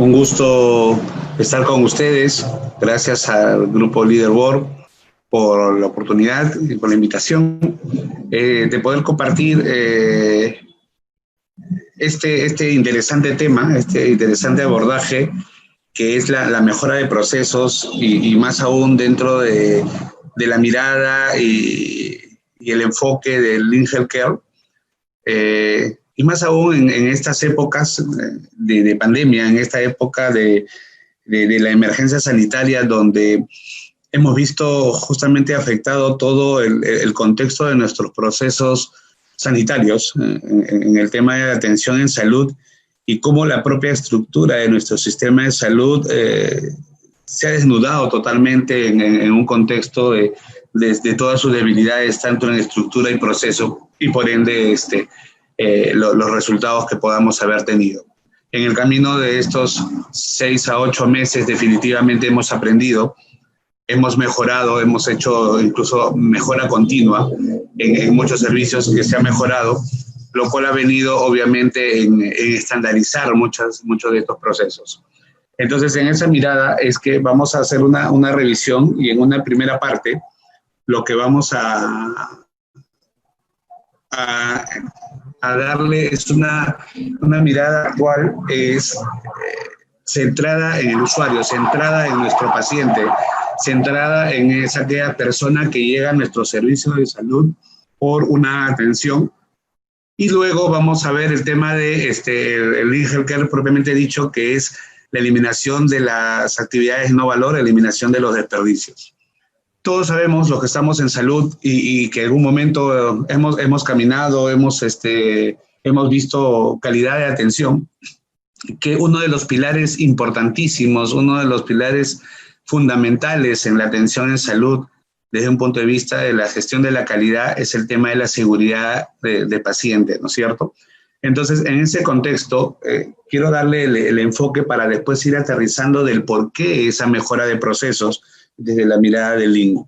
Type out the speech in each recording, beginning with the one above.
Un gusto estar con ustedes. Gracias al Grupo Leaderboard por la oportunidad y por la invitación de poder compartir este interesante tema, este interesante abordaje que es la mejora de procesos y más aún dentro de la mirada y el enfoque del Lean Healthcare. Y más aún en estas épocas de pandemia, en esta época de la emergencia sanitaria, donde hemos visto justamente afectado todo el contexto de nuestros procesos sanitarios en el tema de la atención en salud y cómo la propia estructura de nuestro sistema de salud se ha desnudado totalmente en un contexto de todas sus debilidades, tanto en estructura y proceso, y por ende los resultados que podamos haber tenido. En el camino de estos 6 a 8 meses definitivamente hemos aprendido, hemos mejorado, hemos hecho incluso mejora continua en muchos servicios que se ha mejorado, lo cual ha venido obviamente en estandarizar muchos de estos procesos. Entonces, en esa mirada es que vamos a hacer una revisión y en una primera parte lo que vamos a darle es una mirada actual, es centrada en el usuario, centrada en nuestro paciente, centrada en aquella persona que llega a nuestro servicio de salud por una atención. Y luego vamos a ver el tema de el Lean Healthcare propiamente dicho, que es la eliminación de las actividades no valor, eliminación de los desperdicios. Todos sabemos los que estamos en salud y que en algún momento hemos caminado, hemos visto calidad de atención, que uno de los pilares importantísimos, uno de los pilares fundamentales en la atención en salud desde un punto de vista de la gestión de la calidad es el tema de la seguridad de paciente, ¿no es cierto? Entonces, en ese contexto, quiero darle el enfoque para después ir aterrizando del por qué esa mejora de procesos desde la mirada del Lean.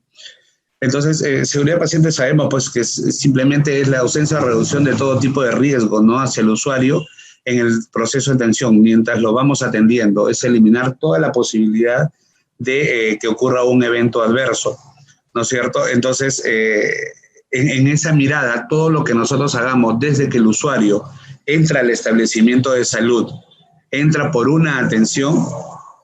Entonces, seguridad de paciente sabemos pues, que simplemente es la ausencia o reducción de todo tipo de riesgo, ¿no?, hacia el usuario en el proceso de atención mientras lo vamos atendiendo. Es eliminar toda la posibilidad de que ocurra un evento adverso, ¿no es cierto? Entonces, en esa mirada, todo lo que nosotros hagamos desde que el usuario entra al establecimiento de salud, entra por una atención,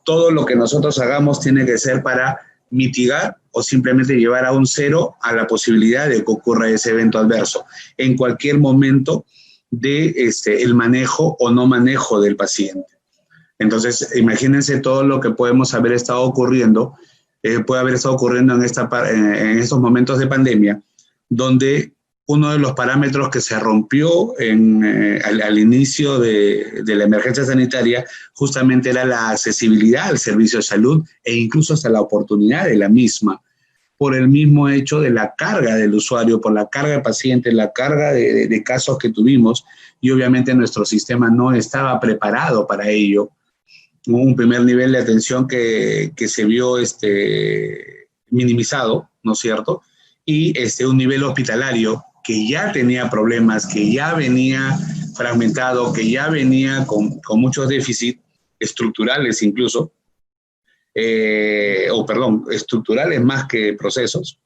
todo lo que nosotros hagamos tiene que ser para mitigar o simplemente llevar a un cero a la posibilidad de que ocurra ese evento adverso en cualquier momento de el manejo o no manejo del paciente. Entonces, imagínense todo lo que podemos haber estado ocurriendo, puede haber estado ocurriendo en estos momentos de pandemia, donde uno de los parámetros que se rompió al inicio de la emergencia sanitaria justamente era la accesibilidad al servicio de salud e incluso hasta la oportunidad de la misma, por el mismo hecho de la carga del usuario, por la carga de pacientes, la carga de casos que tuvimos, y obviamente nuestro sistema no estaba preparado para ello. Un primer nivel de atención que se vio minimizado, ¿no es cierto? Y un nivel hospitalario que ya tenía problemas, que ya venía fragmentado, que ya venía con muchos déficits estructurales incluso, estructurales más que procesos,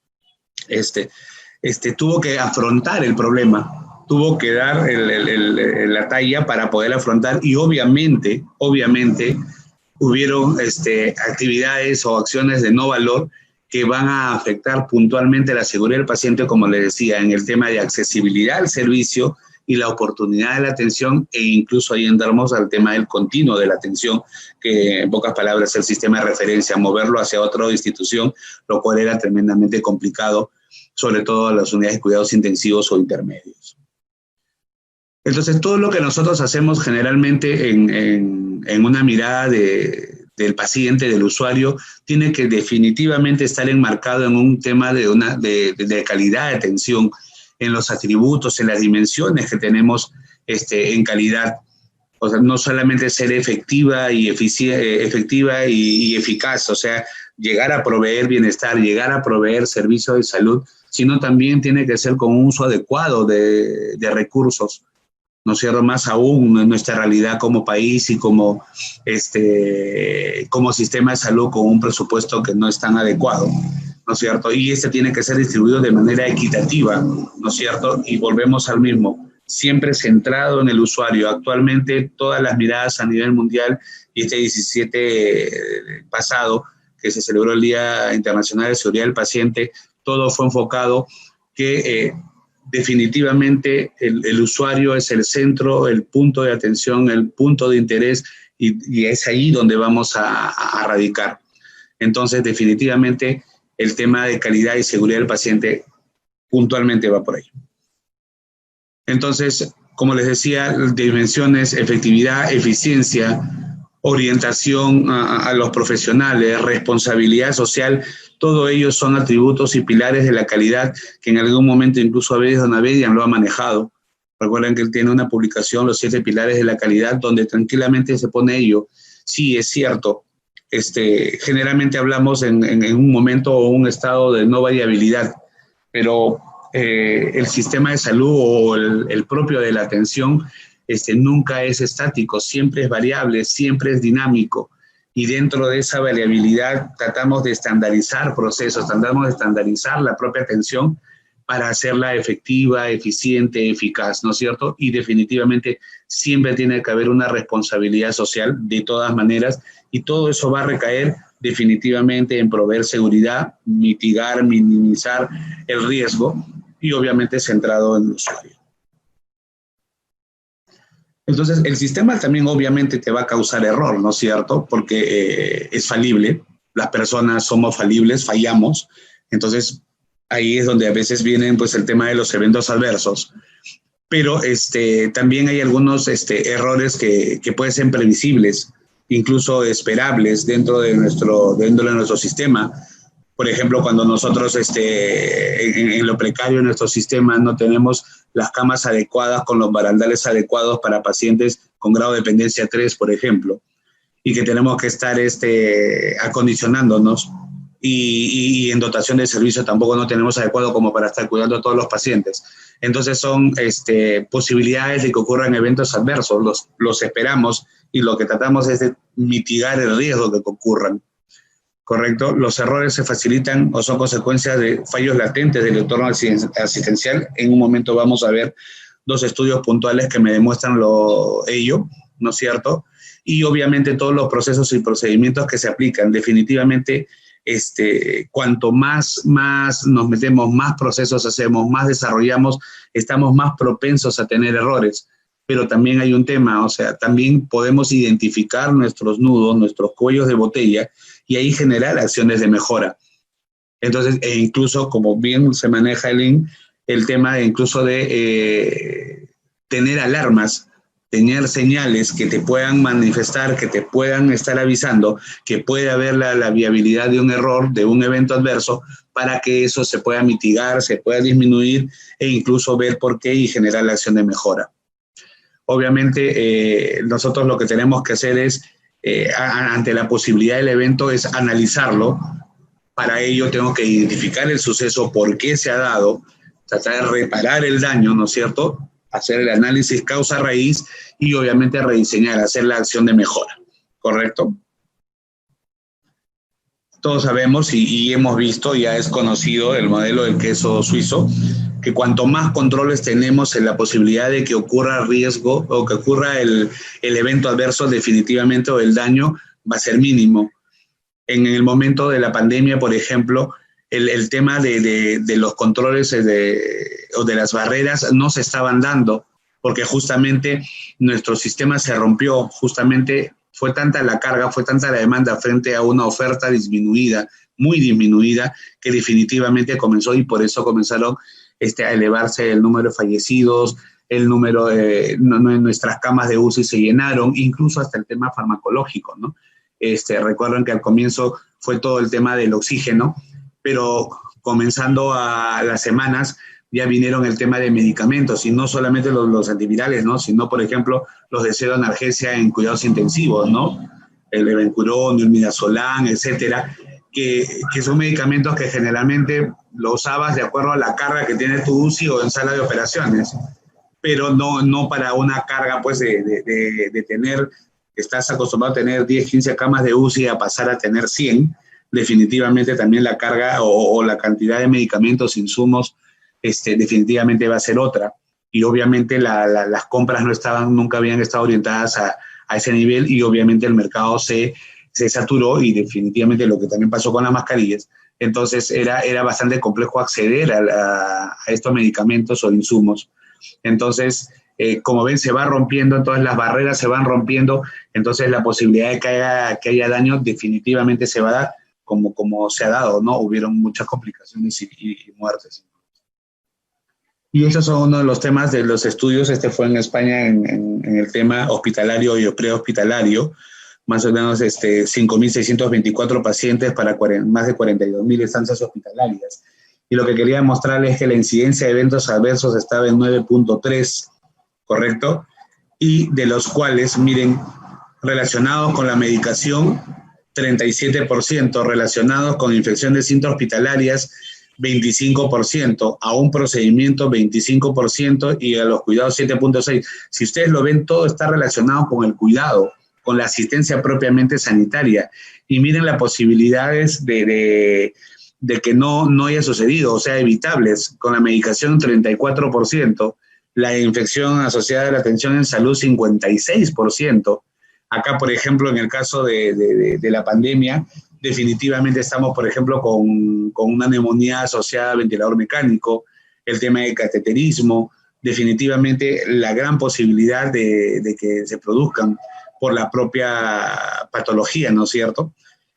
tuvo que afrontar el problema, tuvo que dar la talla para poder afrontar y obviamente hubieron actividades o acciones de no valor que van a afectar puntualmente la seguridad del paciente, como les decía, en el tema de accesibilidad al servicio y la oportunidad de la atención, e incluso ahí entramos al tema del continuo de la atención, que en pocas palabras es el sistema de referencia, moverlo hacia otra institución, lo cual era tremendamente complicado, sobre todo a las unidades de cuidados intensivos o intermedios. Entonces, todo lo que nosotros hacemos generalmente en una mirada del paciente, del usuario, tiene que definitivamente estar enmarcado en un tema de calidad de atención, en los atributos, en las dimensiones que tenemos en calidad. O sea, no solamente ser efectiva y eficaz, o sea, llegar a proveer bienestar, llegar a proveer servicios de salud, sino también tiene que ser con un uso adecuado de recursos. ¿no es cierto? Más aún en nuestra realidad como país y como, como sistema de salud con un presupuesto que no es tan adecuado, ¿no es cierto? Y este tiene que ser distribuido de manera equitativa, ¿no es cierto? Y volvemos al mismo, siempre centrado en el usuario. Actualmente todas las miradas a nivel mundial, y este 17 pasado, que se celebró el Día Internacional de Seguridad del Paciente, todo fue enfocado que definitivamente el usuario es el centro, el punto de atención, el punto de interés, y es ahí donde vamos a radicar. Entonces, definitivamente, el tema de calidad y seguridad del paciente puntualmente va por ahí. Entonces, como les decía, dimensiones, efectividad, eficiencia, orientación a los profesionales, responsabilidad social, todo ello son atributos y pilares de la calidad que en algún momento incluso a veces Don Abedian lo ha manejado. Recuerden que él tiene una publicación, Los 7 pilares de la calidad, donde tranquilamente se pone ello. Sí, es cierto, generalmente hablamos en un momento o un estado de no variabilidad, pero el sistema de salud o el propio de la atención nunca es estático, siempre es variable, siempre es dinámico. Y dentro de esa variabilidad tratamos de estandarizar procesos, tratamos de estandarizar la propia atención para hacerla efectiva, eficiente, eficaz, ¿no es cierto? Y definitivamente siempre tiene que haber una responsabilidad social de todas maneras, y todo eso va a recaer definitivamente en proveer seguridad, mitigar, minimizar el riesgo y obviamente centrado en el usuario. Entonces, el sistema también obviamente te va a causar error, ¿no es cierto? Porque es falible, las personas somos falibles, fallamos, entonces ahí es donde a veces vienen pues el tema de los eventos adversos. Pero también hay algunos errores que pueden ser previsibles, incluso esperables dentro de nuestro sistema. Por ejemplo, cuando nosotros en lo precario de nuestro sistema no tenemos las camas adecuadas con los barandales adecuados para pacientes con grado de dependencia 3, por ejemplo, y que tenemos que estar acondicionándonos, y en dotación de servicio tampoco no tenemos adecuado como para estar cuidando a todos los pacientes. Entonces son posibilidades de que ocurran eventos adversos, los esperamos, y lo que tratamos es de mitigar el riesgo de que ocurran. ¿Correcto? Los errores se facilitan o son consecuencias de fallos latentes del entorno asistencial. En un momento vamos a ver 2 estudios puntuales que me demuestran ello, ¿no es cierto? Y obviamente todos los procesos y procedimientos que se aplican. Definitivamente, cuanto más nos metemos, más procesos hacemos, más desarrollamos, estamos más propensos a tener errores. Pero también hay un tema, o sea, también podemos identificar nuestros nudos, nuestros cuellos de botella, y ahí generar acciones de mejora. Entonces, incluso, como bien se maneja el tema incluso de tener alarmas, tener señales que te puedan manifestar, que te puedan estar avisando que puede haber la viabilidad de un error, de un evento adverso, para que eso se pueda mitigar, se pueda disminuir, e incluso ver por qué y generar la acción de mejora. Obviamente, nosotros lo que tenemos que hacer es, ante la posibilidad del evento, es analizarlo. Para ello tengo que identificar el suceso, por qué se ha dado, tratar de reparar el daño, ¿no es cierto? Hacer el análisis causa-raíz y obviamente rediseñar, hacer la acción de mejora, ¿correcto? Todos sabemos y hemos visto, ya es conocido el modelo del queso suizo, que cuanto más controles tenemos en la posibilidad de que ocurra riesgo o que ocurra el evento adverso, definitivamente, o el daño va a ser mínimo. En el momento de la pandemia, por ejemplo, el tema de los controles o de las barreras no se estaban dando, porque justamente nuestro sistema se rompió, justamente fue tanta la carga, fue tanta la demanda frente a una oferta disminuida, muy disminuida, que definitivamente comenzó, y por eso comenzaron a elevarse el número de fallecidos, el número de nuestras camas de UCI se llenaron, incluso hasta el tema farmacológico, ¿no? Recuerden que al comienzo fue todo el tema del oxígeno, pero comenzando a las semanas ya vinieron el tema de medicamentos, y no solamente los antivirales, ¿no? Sino, por ejemplo, los de pseudoanalgesia en cuidados intensivos, ¿no? El Levencuron, el Midazolam, etcétera, que son medicamentos que generalmente lo usabas de acuerdo a la carga que tiene tu UCI o en sala de operaciones. pero no para una carga pues de tener, estás acostumbrado a tener 10, 15 camas de UCI a pasar a tener 100, definitivamente también la carga o la cantidad de medicamentos, insumos, definitivamente va a ser otra. Y obviamente las compras nunca habían estado orientadas a ese nivel, y obviamente el mercado se saturó, y definitivamente lo que también pasó con las mascarillas. Entonces era bastante complejo acceder a estos medicamentos o insumos. Entonces, como ven, se va rompiendo, entonces las barreras se van rompiendo, entonces la posibilidad de que haya daño definitivamente se va a dar, como se ha dado, ¿no? Hubieron muchas complicaciones y muertes. Y esos son uno de los temas de los estudios. Fue en España en el tema hospitalario y prehospitalario, más o menos 5.624 pacientes para más de 42.000 estancias hospitalarias. Y lo que quería mostrarles es que la incidencia de eventos adversos estaba en 9.3, ¿correcto? Y de los cuales, miren, relacionados con la medicación, 37%, relacionados con infecciones intrahospitalarias, 25%, a un procedimiento 25% y a los cuidados 7.6%. Si ustedes lo ven, todo está relacionado con el cuidado, con la asistencia propiamente sanitaria. Y miren las posibilidades de que no haya sucedido, o sea, evitables. Con la medicación 34%, la infección asociada a la atención en salud 56%. Acá, por ejemplo, en el caso de la pandemia, definitivamente estamos, por ejemplo, con una neumonía asociada a ventilador mecánico, el tema de cateterismo, definitivamente la gran posibilidad de que se produzcan por la propia patología, ¿no es cierto?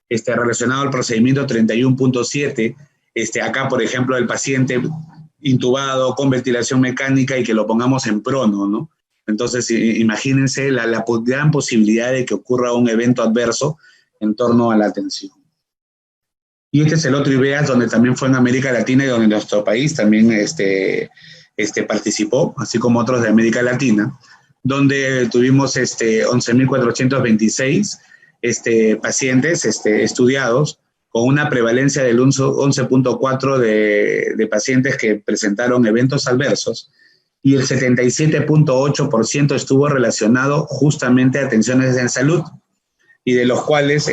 Relacionado al procedimiento 31.7, acá, por ejemplo, el paciente intubado con ventilación mecánica y que lo pongamos en prono, ¿no? Entonces, imagínense la gran posibilidad de que ocurra un evento adverso en torno a la atención. Y este es el otro IVEAS, donde también fue en América Latina y donde nuestro país también participó, así como otros de América Latina, donde tuvimos 11.426 pacientes estudiados, con una prevalencia del 11.4 de pacientes que presentaron eventos adversos, y el 77.8% estuvo relacionado justamente a atenciones en salud, y de los cuales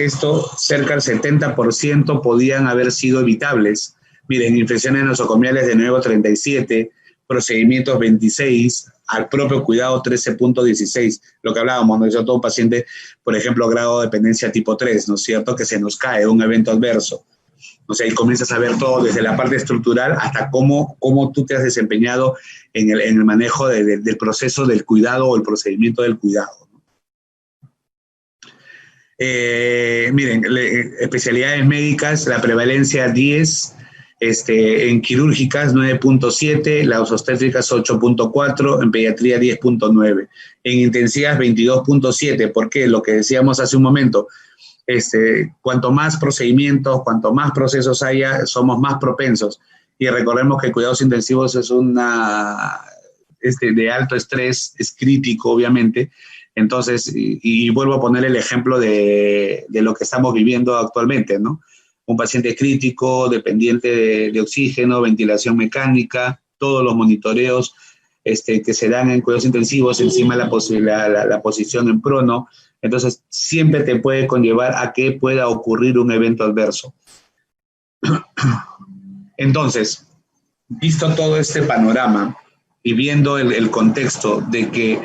cerca del 70% podían haber sido evitables. Miren, infecciones nosocomiales de nuevo 37, procedimientos 26, al propio cuidado 13.16, lo que hablábamos, ¿no? Yo todo paciente, por ejemplo, grado de dependencia tipo 3, ¿no es cierto?, que se nos cae un evento adverso. O sea, y comienzas a ver todo desde la parte estructural hasta cómo tú te has desempeñado en el manejo del proceso del cuidado o el procedimiento del cuidado. Miren, especialidades médicas, la prevalencia 10, en quirúrgicas 9.7, las obstétricas 8.4, en pediatría 10.9, en intensivas 22.7. ¿Por qué? Lo que decíamos hace un momento, cuanto más procedimientos, cuanto más procesos haya, somos más propensos. Y recordemos que cuidados intensivos es de alto estrés, es crítico, obviamente. Entonces, y vuelvo a poner el ejemplo de lo que estamos viviendo actualmente, ¿no? Un paciente crítico, dependiente de oxígeno, ventilación mecánica, todos los monitoreos que se dan en cuidados intensivos, encima la posición en prono. Entonces, siempre te puede conllevar a que pueda ocurrir un evento adverso. Entonces, visto todo este panorama y viendo el contexto de que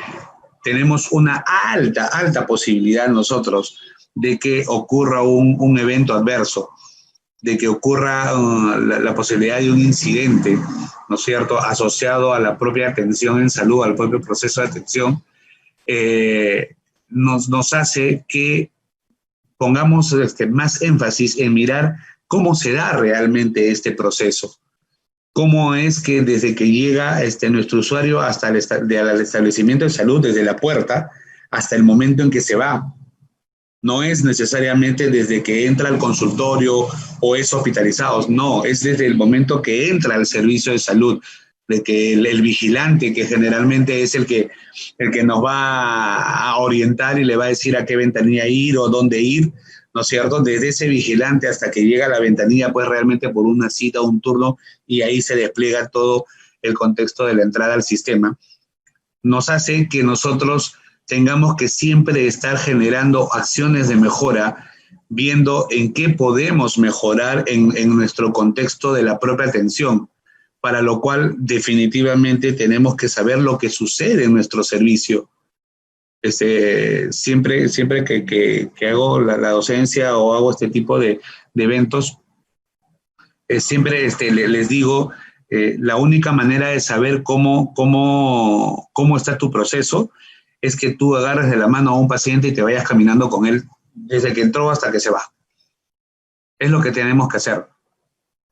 tenemos una alta posibilidad nosotros de que ocurra un evento adverso, de que ocurra la posibilidad de un incidente, ¿no es cierto?, asociado a la propia atención en salud, al propio proceso de atención, nos hace que pongamos más énfasis en mirar cómo se da realmente este proceso. Cómo es que desde que llega nuestro usuario hasta el establecimiento de salud, desde la puerta hasta el momento en que se va. No es necesariamente desde que entra al consultorio o es hospitalizado, no, es desde el momento que entra al servicio de salud, de que el vigilante, que generalmente es el que nos va a orientar y le va a decir a qué ventanilla ir o dónde ir, ¿no es cierto? Desde ese vigilante hasta que llega a la ventanilla, pues realmente por una cita o un turno, y ahí se despliega todo el contexto de la entrada al sistema. nos hace que nosotros tengamos que siempre estar generando acciones de mejora, viendo en qué podemos mejorar en nuestro contexto de la propia atención, para lo cual definitivamente tenemos que saber lo que sucede en nuestro servicio. Siempre que hago la docencia o hago este tipo de eventos, siempre les digo, la única manera de saber cómo está tu proceso es que tú agarres de la mano a un paciente y te vayas caminando con él desde que entró hasta que se va. Es lo que tenemos que hacer.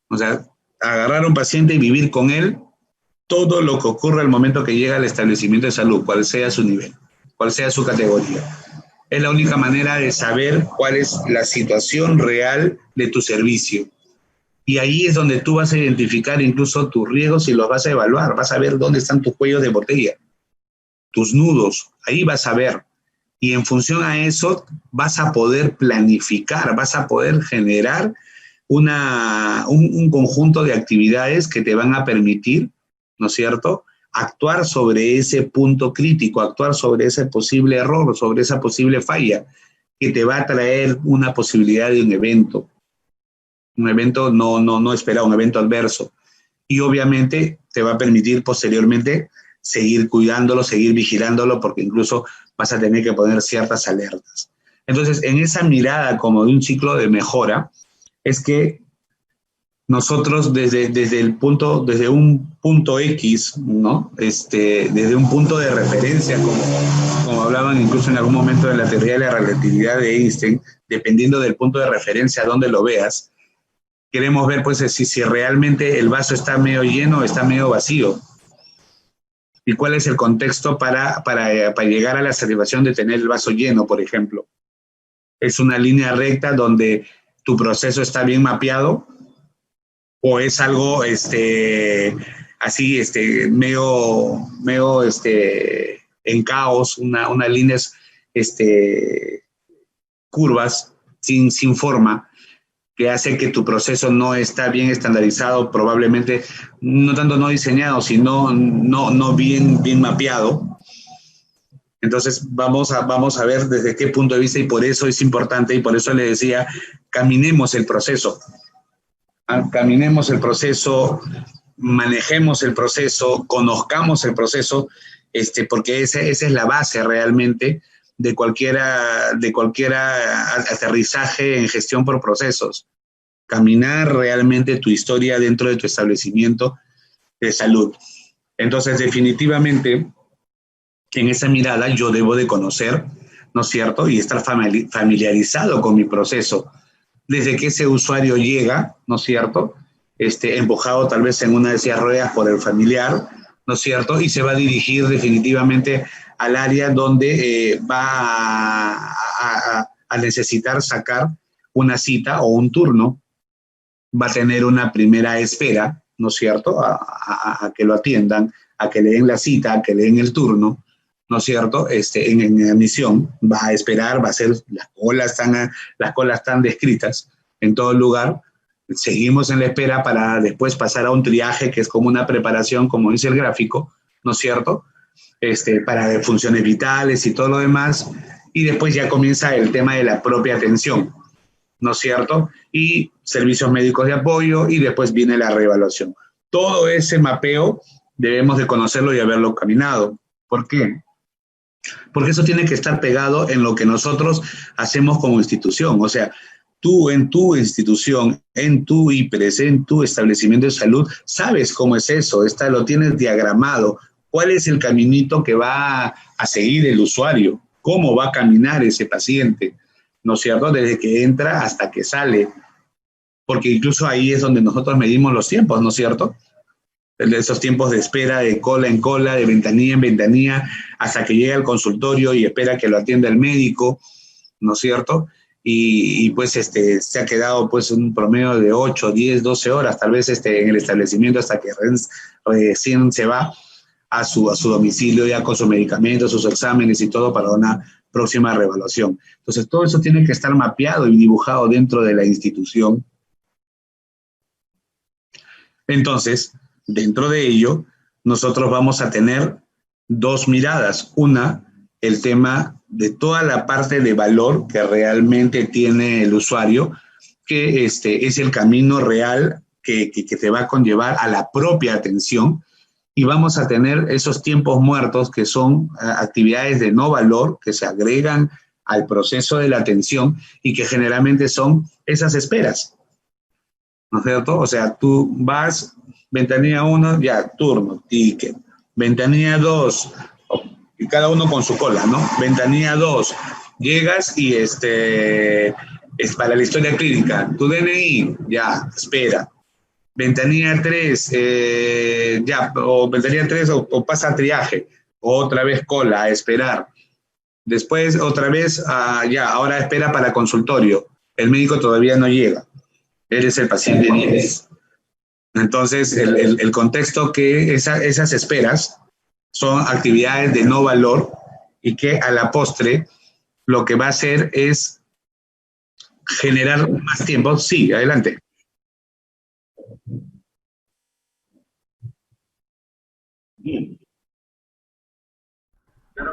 O sea, agarrar a un paciente y vivir con él todo lo que ocurre al momento que llega al establecimiento de salud, cual sea su nivel, cual sea su categoría. Es la única manera de saber cuál es la situación real de tu servicio. Y ahí es donde tú vas a identificar incluso tus riesgos y los vas a evaluar. Vas a ver dónde están tus cuellos de botella, tus nudos. Ahí vas a ver. Y en función a eso vas a poder planificar, vas a poder generar un conjunto de actividades que te van a permitir, ¿no es cierto?, actuar sobre ese punto crítico, actuar sobre ese posible error, sobre esa posible falla, que te va a traer una posibilidad de un evento no esperado, un evento adverso. Y obviamente te va a permitir posteriormente seguir cuidándolo, seguir vigilándolo, porque incluso vas a tener que poner ciertas alertas. Entonces, en esa mirada como de un ciclo de mejora, es que nosotros desde un punto X, ¿no? Desde un punto de referencia, como hablaban incluso en algún momento de la teoría de la relatividad de Einstein, dependiendo del punto de referencia a donde lo veas, queremos ver pues si realmente el vaso está medio lleno o está medio vacío. ¿Y cuál es el contexto para llegar a la satisfacción de tener el vaso lleno, por ejemplo? ¿Es una línea recta donde tu proceso está bien mapeado? ¿O es algo así, medio en caos, unas líneas curvas, sin forma, que hace que tu proceso no está bien estandarizado, probablemente no tanto no diseñado, sino no bien mapeado? Entonces vamos a ver desde qué punto de vista, y por eso es importante, y por eso le decía, caminemos el proceso. Caminemos el proceso, manejemos el proceso, conozcamos el proceso, porque esa es la base realmente de cualquier aterrizaje en gestión por procesos. Caminar realmente tu historia dentro de tu establecimiento de salud. Entonces, definitivamente, en esa mirada yo debo de conocer, ¿no es cierto?, y estar familiarizado con mi proceso. Desde que ese usuario llega, ¿no es cierto?, empujado tal vez en una de esas ruedas por el familiar, ¿no es cierto?, y se va a dirigir definitivamente al área donde va a necesitar sacar una cita o un turno. Va a tener una primera espera, ¿no es cierto?, a que lo atiendan, a que le den la cita, a que le den el turno, ¿no es cierto?, en admisión. Va a esperar, va a ser, las colas están descritas en todo el lugar. Seguimos en la espera para después pasar a un triaje, que es como una preparación, como dice el gráfico, ¿no es cierto?, para funciones vitales y todo lo demás. Y después ya comienza el tema de la propia atención, ¿no es cierto?, y servicios médicos de apoyo, y después viene la reevaluación. Todo ese mapeo debemos de conocerlo y haberlo caminado. ¿Por qué? Porque eso tiene que estar pegado en lo que nosotros hacemos como institución. O sea, tú en tu institución, en tu IPRES, en tu establecimiento de salud, sabes cómo es eso, lo tienes diagramado. ¿Cuál es el caminito que va a seguir el usuario? ¿Cómo va a caminar ese paciente? ¿No es cierto? Desde que entra hasta que sale. Porque incluso ahí es donde nosotros medimos los tiempos, ¿no es cierto?, de esos tiempos de espera, de cola en cola, de ventanilla en ventanilla, hasta que llega al consultorio y espera que lo atienda el médico, ¿no es cierto? Y pues se ha quedado pues un promedio de 8, 10, 12 horas, tal vez en el establecimiento, hasta que recién se va a su domicilio ya con sus medicamentos, sus exámenes y todo para una próxima reevaluación. Entonces, todo eso tiene que estar mapeado y dibujado dentro de la institución. Entonces, dentro de ello, nosotros vamos a tener dos miradas. Una, el tema de toda la parte de valor que realmente tiene el usuario, que es el camino real que te va a conllevar a la propia atención, y vamos a tener esos tiempos muertos que son actividades de no valor que se agregan al proceso de la atención y que generalmente son esas esperas, ¿no es cierto? O sea, tú vas, ventanilla 1, ya, turno, ticket. Ventanilla 2, y cada uno con su cola, ¿no? Ventanilla 2, llegas y es para la historia clínica. Tu DNI, ya, espera. Ventanilla 3, ya, o ventanilla 3 o pasa a triaje. Otra vez cola, a esperar. Después, otra vez, ya, ahora espera para consultorio. El médico todavía no llega. Él es el paciente 10. Entonces, el contexto que esas esperas son actividades de no valor y que a la postre lo que va a hacer es generar más tiempo. Sí, adelante.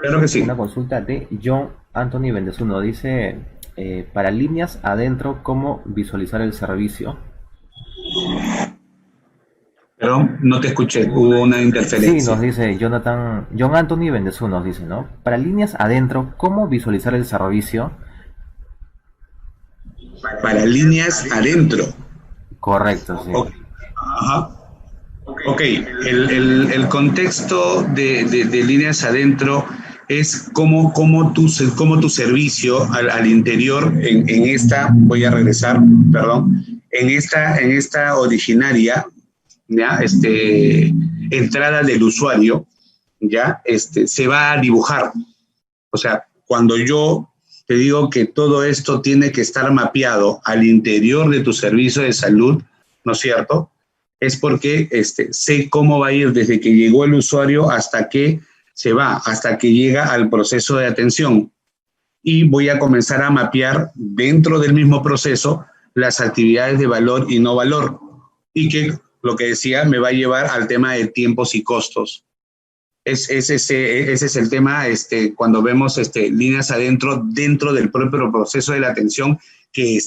Claro que sí. Una consulta de John Anthony Vendezuno. Dice, para líneas adentro, ¿cómo visualizar el servicio? Pero no te escuché, hubo una Sí, nos interferencia. dice John Anthony Vendezuno, nos dice, ¿no? Para líneas adentro, ¿cómo visualizar el servicio? Para líneas adentro. Correcto, sí. Ok. Ajá. Ok, el contexto de líneas adentro es cómo tu servicio al interior en esta, voy a regresar, perdón, en esta originaria, ¿ya? Entrada del usuario, ¿ya? Se va a dibujar. O sea, cuando yo te digo que todo esto tiene que estar mapeado al interior de tu servicio de salud, ¿no es cierto? Es porque sé cómo va a ir desde que llegó el usuario hasta que se va, hasta que llega al proceso de atención. Y voy a comenzar a mapear dentro del mismo proceso las actividades de valor y no valor. Y que lo que decía me va a llevar al tema de tiempos y costos. Ese es el tema cuando vemos líneas adentro, dentro del propio proceso de la atención que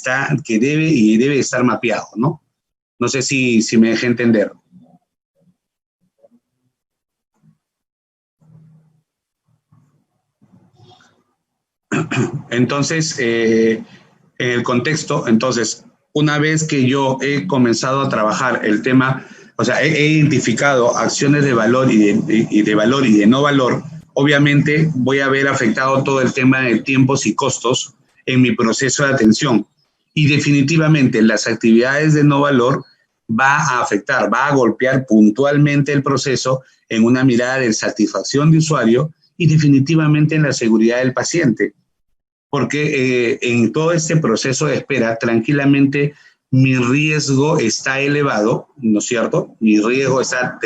debe estar mapeado, ¿no? No sé si me dejé entender. Entonces, en el contexto, entonces, una vez que yo he comenzado a trabajar el tema, o sea, he identificado acciones de valor y de valor y de no valor, obviamente voy a ver afectado todo el tema de tiempos y costos en mi proceso de atención. Y definitivamente las actividades de no valor va a afectar, va a golpear puntualmente el proceso en una mirada de satisfacción de usuario y definitivamente en la seguridad del paciente, porque en todo este proceso de espera, tranquilamente mi riesgo está elevado, ¿no es cierto? Mi riesgo está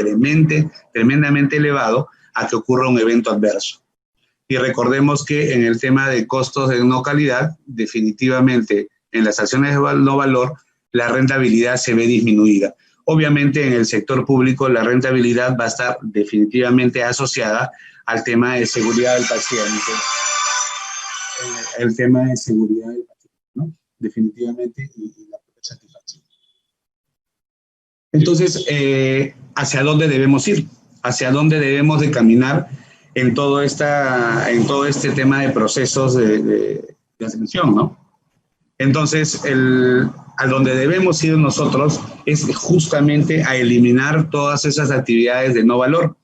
tremendamente elevado a que ocurra un evento adverso. Y recordemos que en el tema de costos de no calidad, definitivamente en las acciones de no valor, la rentabilidad se ve disminuida. Obviamente en el sector público la rentabilidad va a estar definitivamente asociada al tema de seguridad del paciente, el tema de seguridad del paciente, ¿no? Definitivamente, y la propia satisfacción. Entonces, ¿hacia dónde debemos ir? ¿Hacia dónde debemos de caminar en todo este tema de procesos de atención, ¿no? Entonces, a donde debemos ir nosotros es justamente a eliminar todas esas actividades de no valor,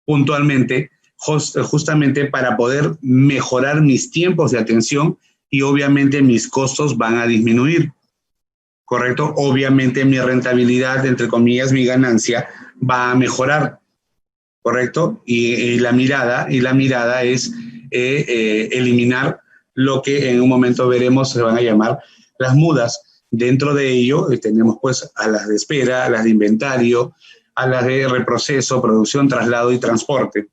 puntualmente, justamente para poder mejorar mis tiempos de atención y obviamente mis costos van a disminuir, ¿correcto? Obviamente mi rentabilidad, entre comillas, mi ganancia va a mejorar, ¿correcto? Y la mirada es eliminar lo que en un momento veremos se van a llamar las mudas. Dentro de ello tenemos pues a las de espera, a las de inventario, a las de reproceso, producción, traslado y transporte.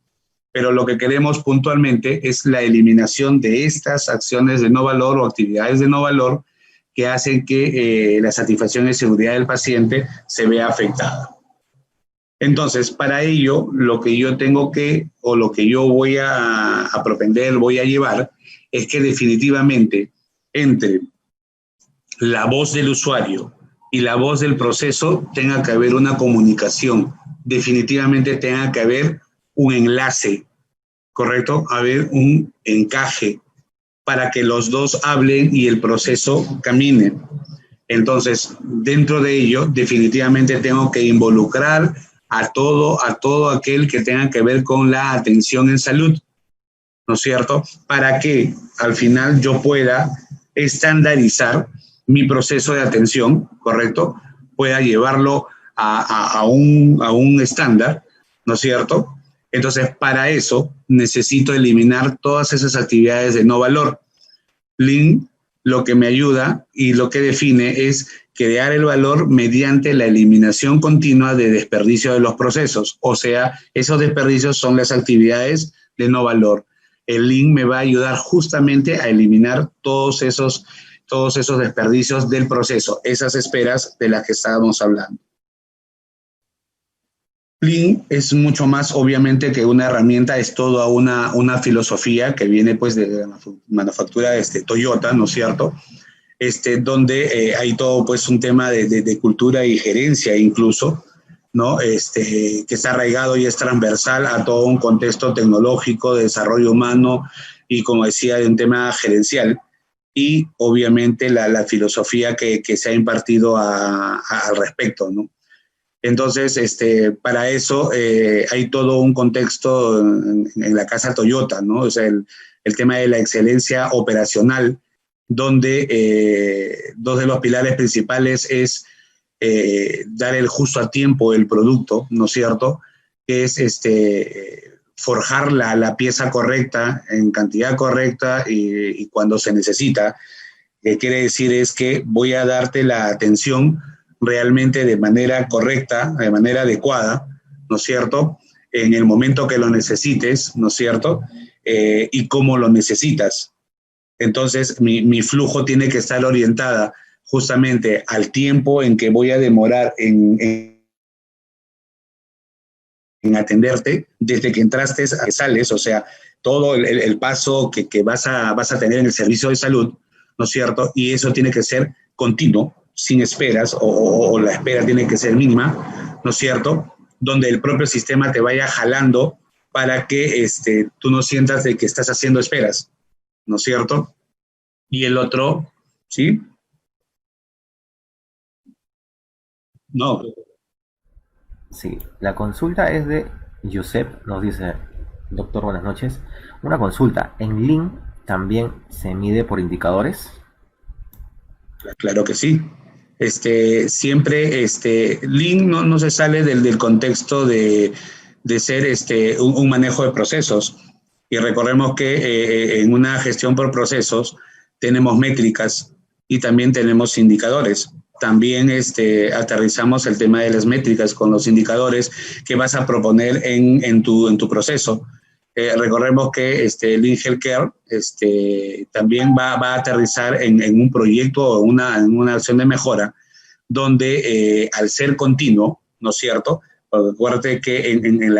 Pero lo que queremos puntualmente es la eliminación de estas acciones de no valor o actividades de no valor que hacen que la satisfacción y seguridad del paciente se vea afectada. Entonces, para ello, lo que yo tengo que, o lo que yo voy a propender, voy a llevar, es que definitivamente entre la voz del usuario y la voz del proceso tenga que haber una comunicación, definitivamente tenga que haber un enlace, ¿correcto? Haber un encaje para que los dos hablen y el proceso camine. Entonces, dentro de ello, definitivamente tengo que involucrar a todo aquel que tenga que ver con la atención en salud, ¿no es cierto? Para que al final yo pueda estandarizar mi proceso de atención, ¿correcto? Pueda llevarlo a un estándar, ¿no es cierto? Entonces, para eso necesito eliminar todas esas actividades de no valor. Lean lo que me ayuda y lo que define es crear el valor mediante la eliminación continua de desperdicio de los procesos. O sea, esos desperdicios son las actividades de no valor. El Lean me va a ayudar justamente a eliminar todos esos desperdicios del proceso, esas esperas de las que estábamos hablando. Lean es mucho más, obviamente, que una herramienta, es toda una filosofía que viene pues de la manufactura Toyota, ¿no es cierto? Donde hay todo pues un tema de cultura y gerencia incluso, ¿no? Que está arraigado y es transversal a todo un contexto tecnológico, de desarrollo humano y, como decía, de un tema gerencial. Y obviamente la filosofía que se ha impartido al respecto, ¿no? Entonces, para eso hay todo un contexto en la casa Toyota, ¿no? O sea, el tema de la excelencia operacional, donde dos de los pilares principales es dar el justo a tiempo del producto, ¿no es cierto? Que es forjar la pieza correcta, en cantidad correcta y cuando se necesita. Que quiere decir es que voy a darte la atención realmente de manera correcta, de manera adecuada, ¿no es cierto? En el momento que lo necesites, ¿no es cierto? Y cómo lo necesitas. Entonces, mi flujo tiene que estar orientada justamente al tiempo en que voy a demorar en atenderte, desde que entraste a que sales, o sea, todo el paso que vas a tener en el servicio de salud, ¿no es cierto? Y eso tiene que ser continuo, sin esperas, o la espera tiene que ser mínima, ¿no es cierto? Donde el propio sistema te vaya jalando para que tú no sientas de que estás haciendo esperas, ¿no es cierto? Y el otro, ¿sí? No. Sí, la consulta es de Josep, nos dice, doctor, buenas noches. Una consulta, ¿en Lean también se mide por indicadores? Claro que sí. Siempre, Lean no se sale del contexto de ser un manejo de procesos. Y recordemos que en una gestión por procesos tenemos métricas y también tenemos indicadores. También aterrizamos el tema de las métricas con los indicadores que vas a proponer en tu proceso. Recordemos que Lean Healthcare también va a aterrizar en un proyecto o en una acción de mejora donde al ser continuo, ¿no es cierto? Acuérdate que en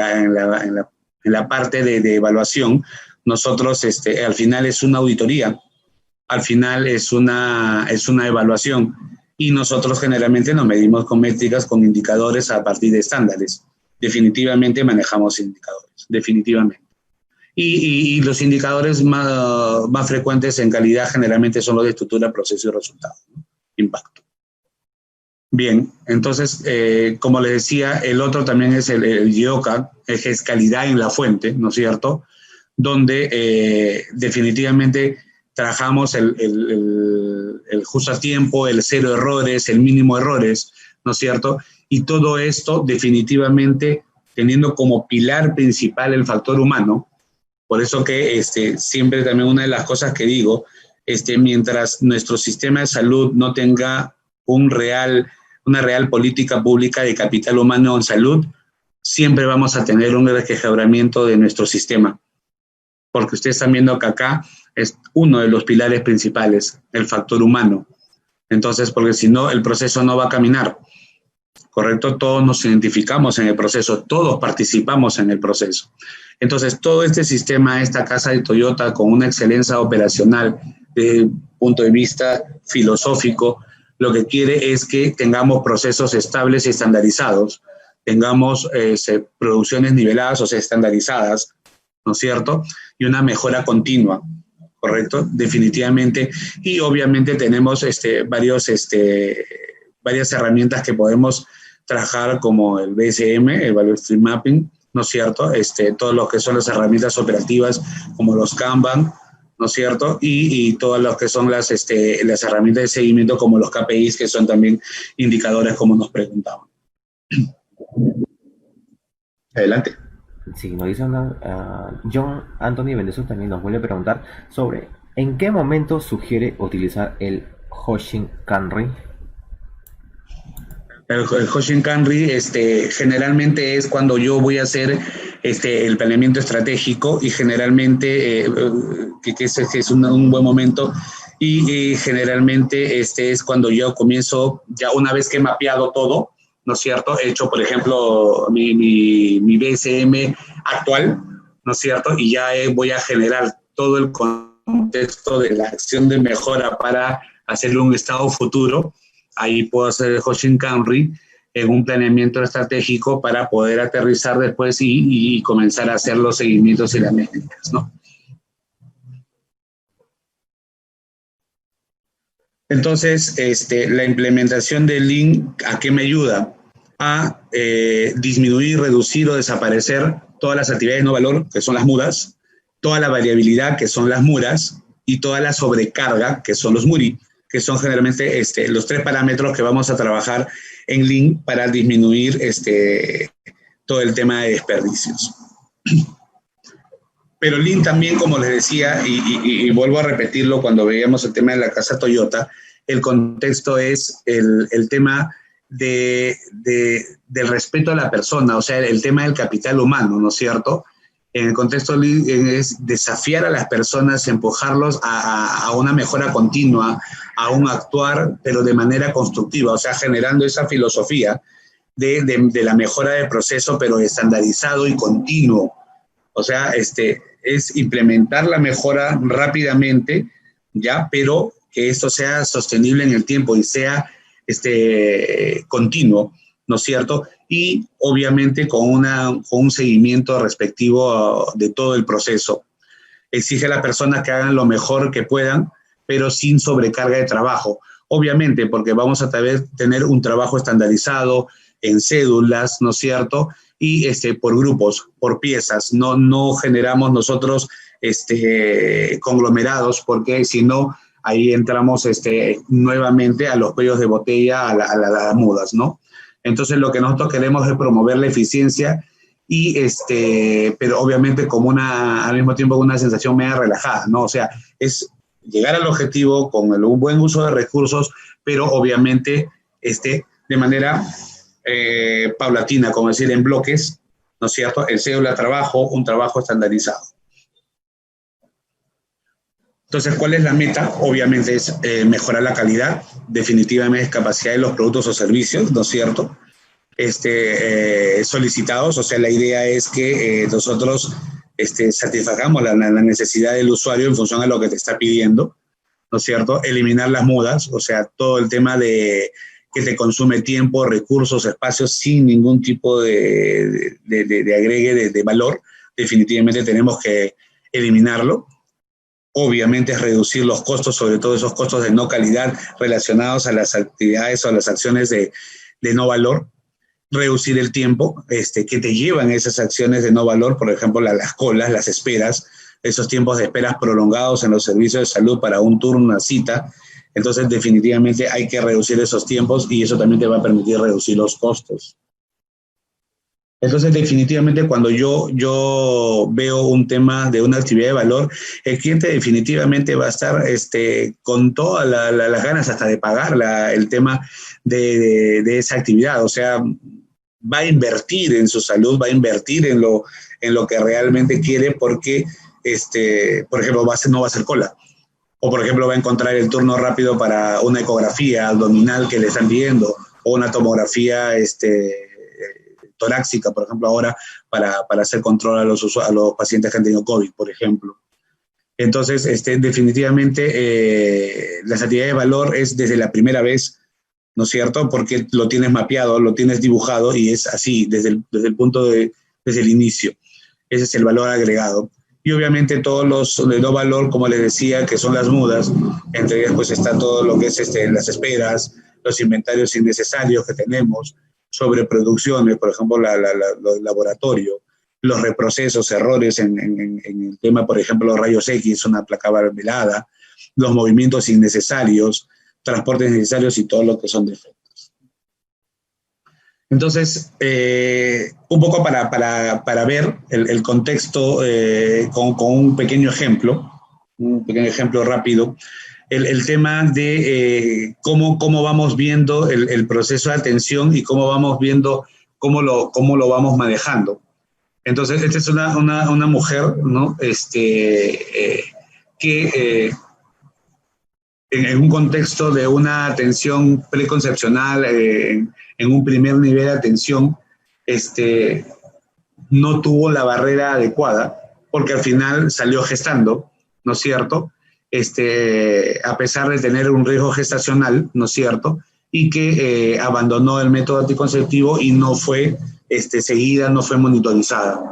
la parte de evaluación, nosotros al final es una auditoría, al final es una evaluación y nosotros generalmente nos medimos con métricas, con indicadores a partir de estándares. Definitivamente manejamos indicadores, definitivamente. Y los indicadores más frecuentes en calidad generalmente son los de estructura, proceso y resultado, ¿no? Impacto. Bien, entonces, como les decía, el otro también es el GEOCA, que es calidad en la fuente, ¿no es cierto? Donde definitivamente trabajamos el justo a tiempo, el cero errores, el mínimo errores, ¿no es cierto? Y todo esto definitivamente teniendo como pilar principal el factor humano. Por eso que siempre también una de las cosas que digo, mientras nuestro sistema de salud no tenga una real política pública de capital humano en salud, siempre vamos a tener un resquebramiento de nuestro sistema. Porque ustedes están viendo que acá es uno de los pilares principales, el factor humano. Entonces, porque si no, el proceso no va a caminar. ¿correcto? Todos nos identificamos en el proceso, todos participamos en el proceso. Entonces, todo este sistema, esta casa de Toyota, con una excelencia operacional desde el punto de vista filosófico, lo que quiere es que tengamos procesos estables y estandarizados, tengamos producciones niveladas, o sea, estandarizadas, ¿no es cierto? Y una mejora continua, ¿correcto? Definitivamente. Y obviamente tenemos varias herramientas que podemos trabajar, como el BSM, el Value Stream Mapping, ¿no es cierto? Todo lo que son las herramientas operativas, como los Kanban, ¿no es cierto? Y todas lo que son las herramientas de seguimiento, como los KPIs, que son también indicadores, como nos preguntaban. Adelante. Sí, nos dice John Anthony Bendezo también nos vuelve a preguntar sobre ¿en qué momento sugiere utilizar el Hoshin Kanri? El Hoshin Kanri generalmente es cuando yo voy a hacer el planeamiento estratégico, y generalmente que es un buen momento, y generalmente es cuando yo comienzo, ya una vez que he mapeado todo, ¿no es cierto? He hecho, por ejemplo, mi BSM actual, ¿no es cierto? Y ya voy a generar todo el contexto de la acción de mejora para hacerle un estado futuro. Ahí puedo hacer el Hoshin Kanri en un planeamiento estratégico para poder aterrizar después y comenzar a hacer los seguimientos y las métricas, ¿no? Entonces, la implementación del Lean, ¿a qué me ayuda? A disminuir, reducir o desaparecer todas las actividades de no valor, que son las mudas, toda la variabilidad, que son las muras, y toda la sobrecarga, que son los muri, que son generalmente los 3 parámetros que vamos a trabajar en Lean para disminuir todo el tema de desperdicios. Pero Lean también, como les decía, y vuelvo a repetirlo cuando veíamos el tema de la casa Toyota, el contexto es el tema del respeto a la persona, o sea, el tema del capital humano, ¿no es cierto? En el contexto Lean es desafiar a las personas, empujarlos a una mejora continua, a un actuar, pero de manera constructiva, o sea, generando esa filosofía de la mejora del proceso, pero estandarizado y continuo. O sea, es implementar la mejora rápidamente, ¿ya? Pero que esto sea sostenible en el tiempo y sea continuo, ¿no es cierto? Y obviamente con un seguimiento respectivo de todo el proceso. Exige a las personas que hagan lo mejor que puedan, pero sin sobrecarga de trabajo. Obviamente, porque vamos a tener un trabajo estandarizado en cédulas, ¿no es cierto? Y por grupos, por piezas. No generamos nosotros conglomerados, porque si no, ahí entramos nuevamente a los cuellos de botella, a las mudas, ¿no? Entonces, lo que nosotros queremos es promover la eficiencia, pero obviamente al mismo tiempo con una sensación media relajada, ¿no? O sea, es llegar al objetivo con un buen uso de recursos, pero obviamente de manera paulatina, como decir, en bloques, ¿no es cierto? El cédula trabajo, un trabajo estandarizado. Entonces, ¿cuál es la meta? Obviamente es mejorar la calidad, definitivamente es capacidad de los productos o servicios, ¿no es cierto? Solicitados, o sea, la idea es que nosotros satisfagamos la necesidad del usuario en función a lo que te está pidiendo, ¿no es cierto? Eliminar las mudas, o sea, todo el tema de que te consume tiempo, recursos, espacios, sin ningún tipo de agregue de valor, definitivamente tenemos que eliminarlo. Obviamente es reducir los costos, sobre todo esos costos de no calidad relacionados a las actividades o a las acciones de no valor. Reducir el tiempo que te llevan esas acciones de no valor, por ejemplo, las colas, las esperas, esos tiempos de esperas prolongados en los servicios de salud para un turno, una cita. Entonces, definitivamente hay que reducir esos tiempos, y eso también te va a permitir reducir los costos. Entonces, definitivamente, cuando yo veo un tema de una actividad de valor, el cliente definitivamente va a estar con todas las ganas hasta de pagar el tema de esa actividad. O sea, va a invertir en su salud, va a invertir en lo que realmente quiere, porque, por ejemplo, no va a hacer cola. O, por ejemplo, va a encontrar el turno rápido para una ecografía abdominal que le están pidiendo, o una tomografía torácica, por ejemplo, ahora para hacer control a los pacientes que han tenido COVID, por ejemplo. Entonces, definitivamente, las actividades de valor es desde la primera vez, ¿no es cierto? Porque lo tienes mapeado, lo tienes dibujado y es así, desde el inicio. Ese es el valor agregado. Y obviamente todos los de no valor, como les decía, que son las mudas, entre ellas pues está todo lo que es las esperas, los inventarios innecesarios que tenemos, sobreproducciones, por ejemplo, el laboratorio, los reprocesos, errores en el tema, por ejemplo, los rayos X, una placa velada, los movimientos innecesarios, transportes necesarios y todo lo que son defectos. Entonces, un poco para ver el contexto con un pequeño ejemplo rápido, el tema de cómo vamos viendo el proceso de atención y cómo vamos viendo cómo lo vamos manejando. Entonces, esta es una mujer, ¿no? Que en un contexto de una atención preconcepcional, en un primer nivel de atención, no tuvo la barrera adecuada, porque al final salió gestando, ¿no es cierto? A pesar de tener un riesgo gestacional, ¿no es cierto? Y que abandonó el método anticonceptivo y no fue seguida, no fue monitorizada.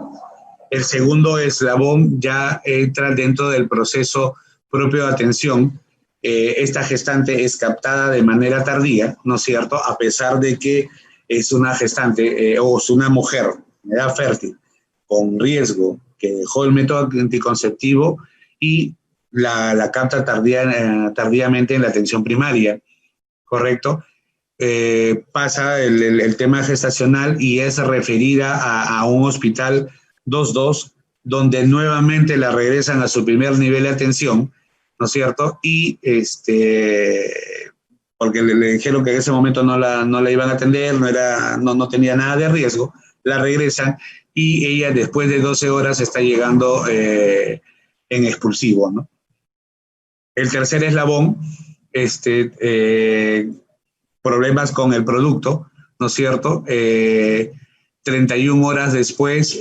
El segundo eslabón ya entra dentro del proceso propio de atención. Esta gestante es captada de manera tardía, ¿no es cierto? A pesar de que es una gestante o es una mujer de edad fértil con riesgo que dejó el método anticonceptivo y la capta tardíamente en la atención primaria, ¿correcto? Pasa el tema gestacional y es referida a un hospital 2-2, donde nuevamente la regresan a su primer nivel de atención, ¿no es cierto? Y porque le dijeron que en ese momento no la iban a atender, no tenía nada de riesgo, la regresan y ella después de 12 horas está llegando en expulsivo, ¿no? El tercer eslabón, problemas con el producto, ¿no es cierto? 31 horas después,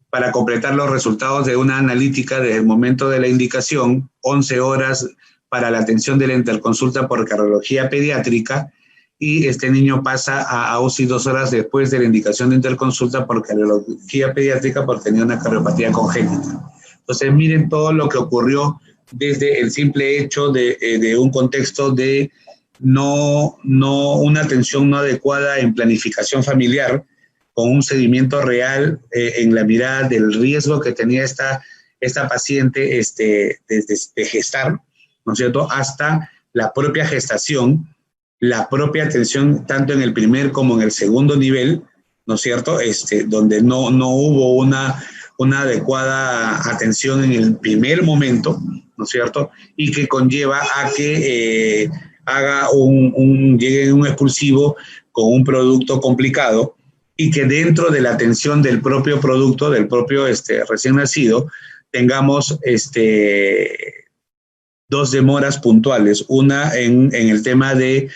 para completar los resultados de una analítica desde el momento de la indicación, 11 horas para la atención de la interconsulta por cardiología pediátrica, y este niño pasa a UCI 2 horas después de la indicación de interconsulta por cardiología pediátrica porque tenía una cardiopatía congénita. Entonces, miren todo lo que ocurrió desde el simple hecho de un contexto de no una atención no adecuada en planificación familiar, con un seguimiento real en la mirada del riesgo que tenía esta paciente desde gestar, ¿no es cierto?, hasta la propia gestación, la propia atención tanto en el primer como en el segundo nivel, ¿no es cierto?, donde no hubo una adecuada atención en el primer momento, ¿no es cierto?, y que conlleva a que llegue un expulsivo con un producto complicado y que dentro de la atención del propio producto, del propio recién nacido, tengamos dos demoras puntuales, una en el tema de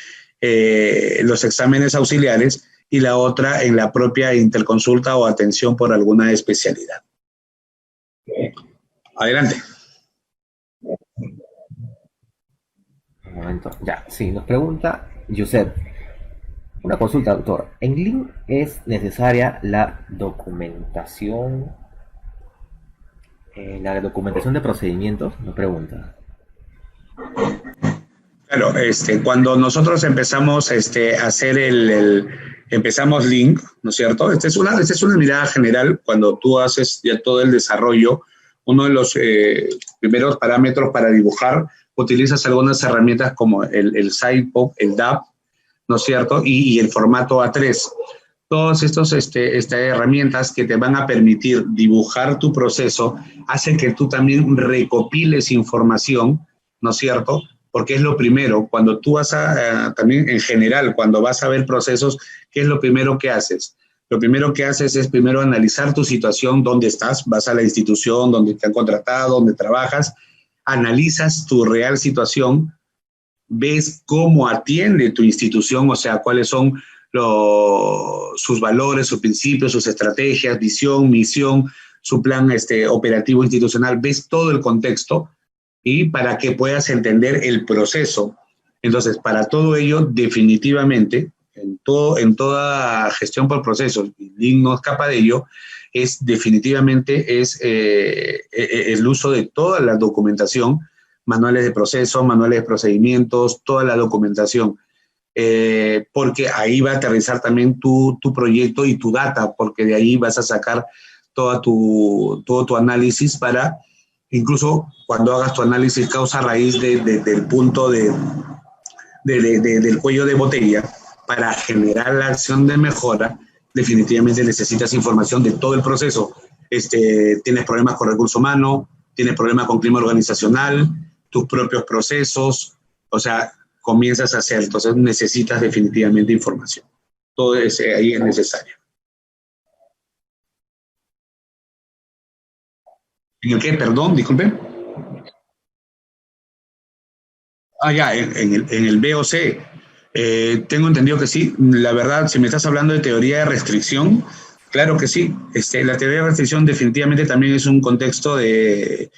los exámenes auxiliares y la otra en la propia interconsulta o atención por alguna especialidad. Adelante. Un momento, ya, sí, nos pregunta Josep. Una consulta, doctor. ¿En LIN es necesaria la documentación de procedimientos? Nos pregunta. Claro, cuando nosotros empezamos a hacer empezamos LIN, ¿no es cierto? Esta es una mirada general cuando tú haces ya todo el desarrollo. Uno de los primeros parámetros para dibujar, utilizas algunas herramientas como el SciPop, el DAP, ¿no es cierto? Y el formato A3. Todas estas herramientas que te van a permitir dibujar tu proceso hacen que tú también recopiles información, ¿no es cierto? Porque es lo primero. Cuando tú vas también en general, cuando vas a ver procesos, ¿qué es lo primero que haces? Lo primero que haces es primero analizar tu situación, dónde estás, vas a la institución donde te han contratado, donde trabajas, analizas tu real situación, ves cómo atiende tu institución, o sea, cuáles son sus valores, sus principios, sus estrategias, visión, misión, su plan operativo institucional, ves todo el contexto y para que puedas entender el proceso. Entonces, para todo ello, definitivamente, en toda gestión por procesos, Lean no escapa de ello, definitivamente es el uso de toda la documentación, manuales de proceso, manuales de procedimientos, toda la documentación, porque ahí va a aterrizar también tu proyecto y tu data, porque de ahí vas a sacar todo tu análisis para, incluso cuando hagas tu análisis causa-raíz del punto del cuello de botella, para generar la acción de mejora, definitivamente necesitas información de todo el proceso. Tienes problemas con recurso humano, tienes problemas con clima organizacional, tus propios procesos, o sea, comienzas a hacer, entonces necesitas definitivamente información. Todo ahí es necesario. ¿En el qué? Perdón, disculpe. Ya, en el BOC. Tengo entendido que sí. La verdad, si me estás hablando de teoría de restricción, claro que sí. La teoría de restricción definitivamente también es un contexto de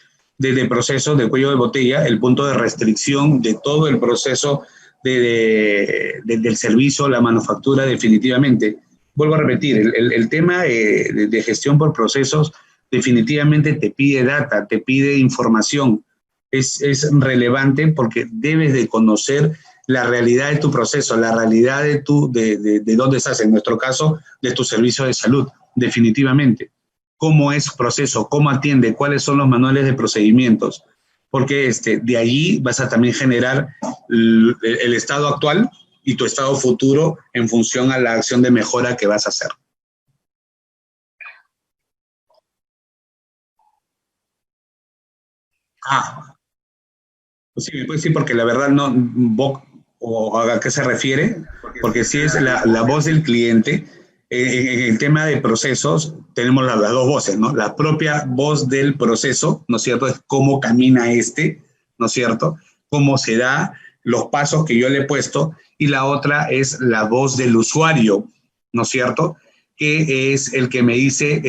proceso de cuello de botella, el punto de restricción de todo el proceso del servicio, la manufactura, definitivamente. Vuelvo a repetir, el tema de gestión por procesos definitivamente te pide data, te pide información. Es relevante porque debes de conocer la realidad de tu proceso, la realidad de dónde estás, en nuestro caso, de tu servicio de salud, definitivamente. Cómo es su proceso, cómo atiende, cuáles son los manuales de procedimientos, porque de allí vas a también generar el estado actual y tu estado futuro en función a la acción de mejora que vas a hacer. Pues sí, me puede decir porque la verdad no, o a qué se refiere, porque sí es la voz del cliente. En el tema de procesos tenemos las dos voces, ¿no? La propia voz del proceso, ¿no es cierto? Es cómo camina ¿no es cierto? Cómo se da, los pasos que yo le he puesto, y la otra es la voz del usuario, ¿no es cierto? Que es el que me dice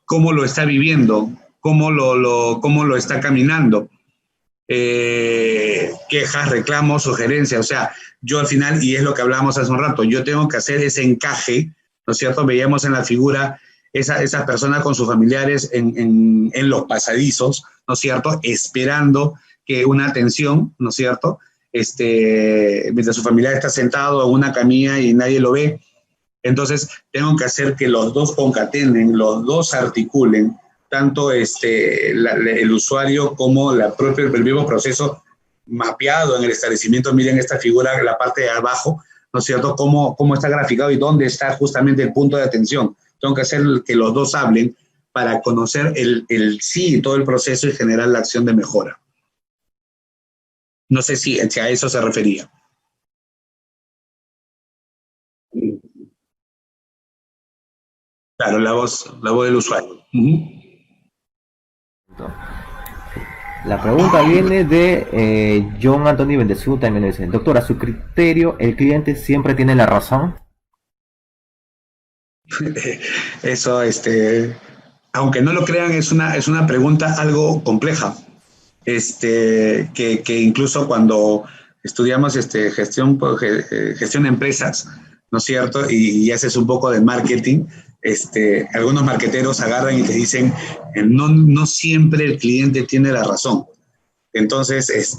cómo lo está viviendo, cómo lo está caminando. Quejas, reclamos, sugerencias, o sea, yo al final, y es lo que hablábamos hace un rato, yo tengo que hacer ese encaje, ¿no es cierto? Veíamos en la figura esa persona con sus familiares en los pasadizos, ¿no es cierto? Esperando que una atención, ¿no es cierto? Mientras su familiar está sentado en una camilla y nadie lo ve, entonces tengo que hacer que los dos concatenen, los dos articulen, tanto el usuario como el mismo proceso mapeado en el establecimiento. Miren esta figura, la parte de abajo, ¿no es cierto? Cómo está graficado y dónde está justamente el punto de atención. Tengo que hacer que los dos hablen para conocer el sí, todo el proceso y generar la acción de mejora. No sé si a eso se refería. Claro, la voz del usuario. La pregunta viene de John Anthony Bendezú, también dice: doctor, a su criterio, ¿el cliente siempre tiene la razón? Eso, aunque no lo crean, es una pregunta algo compleja, que incluso cuando estudiamos gestión de empresas, ¿no es cierto? Y haces un poco de marketing, algunos marqueteros agarran y te dicen, no siempre el cliente tiene la razón. Entonces, es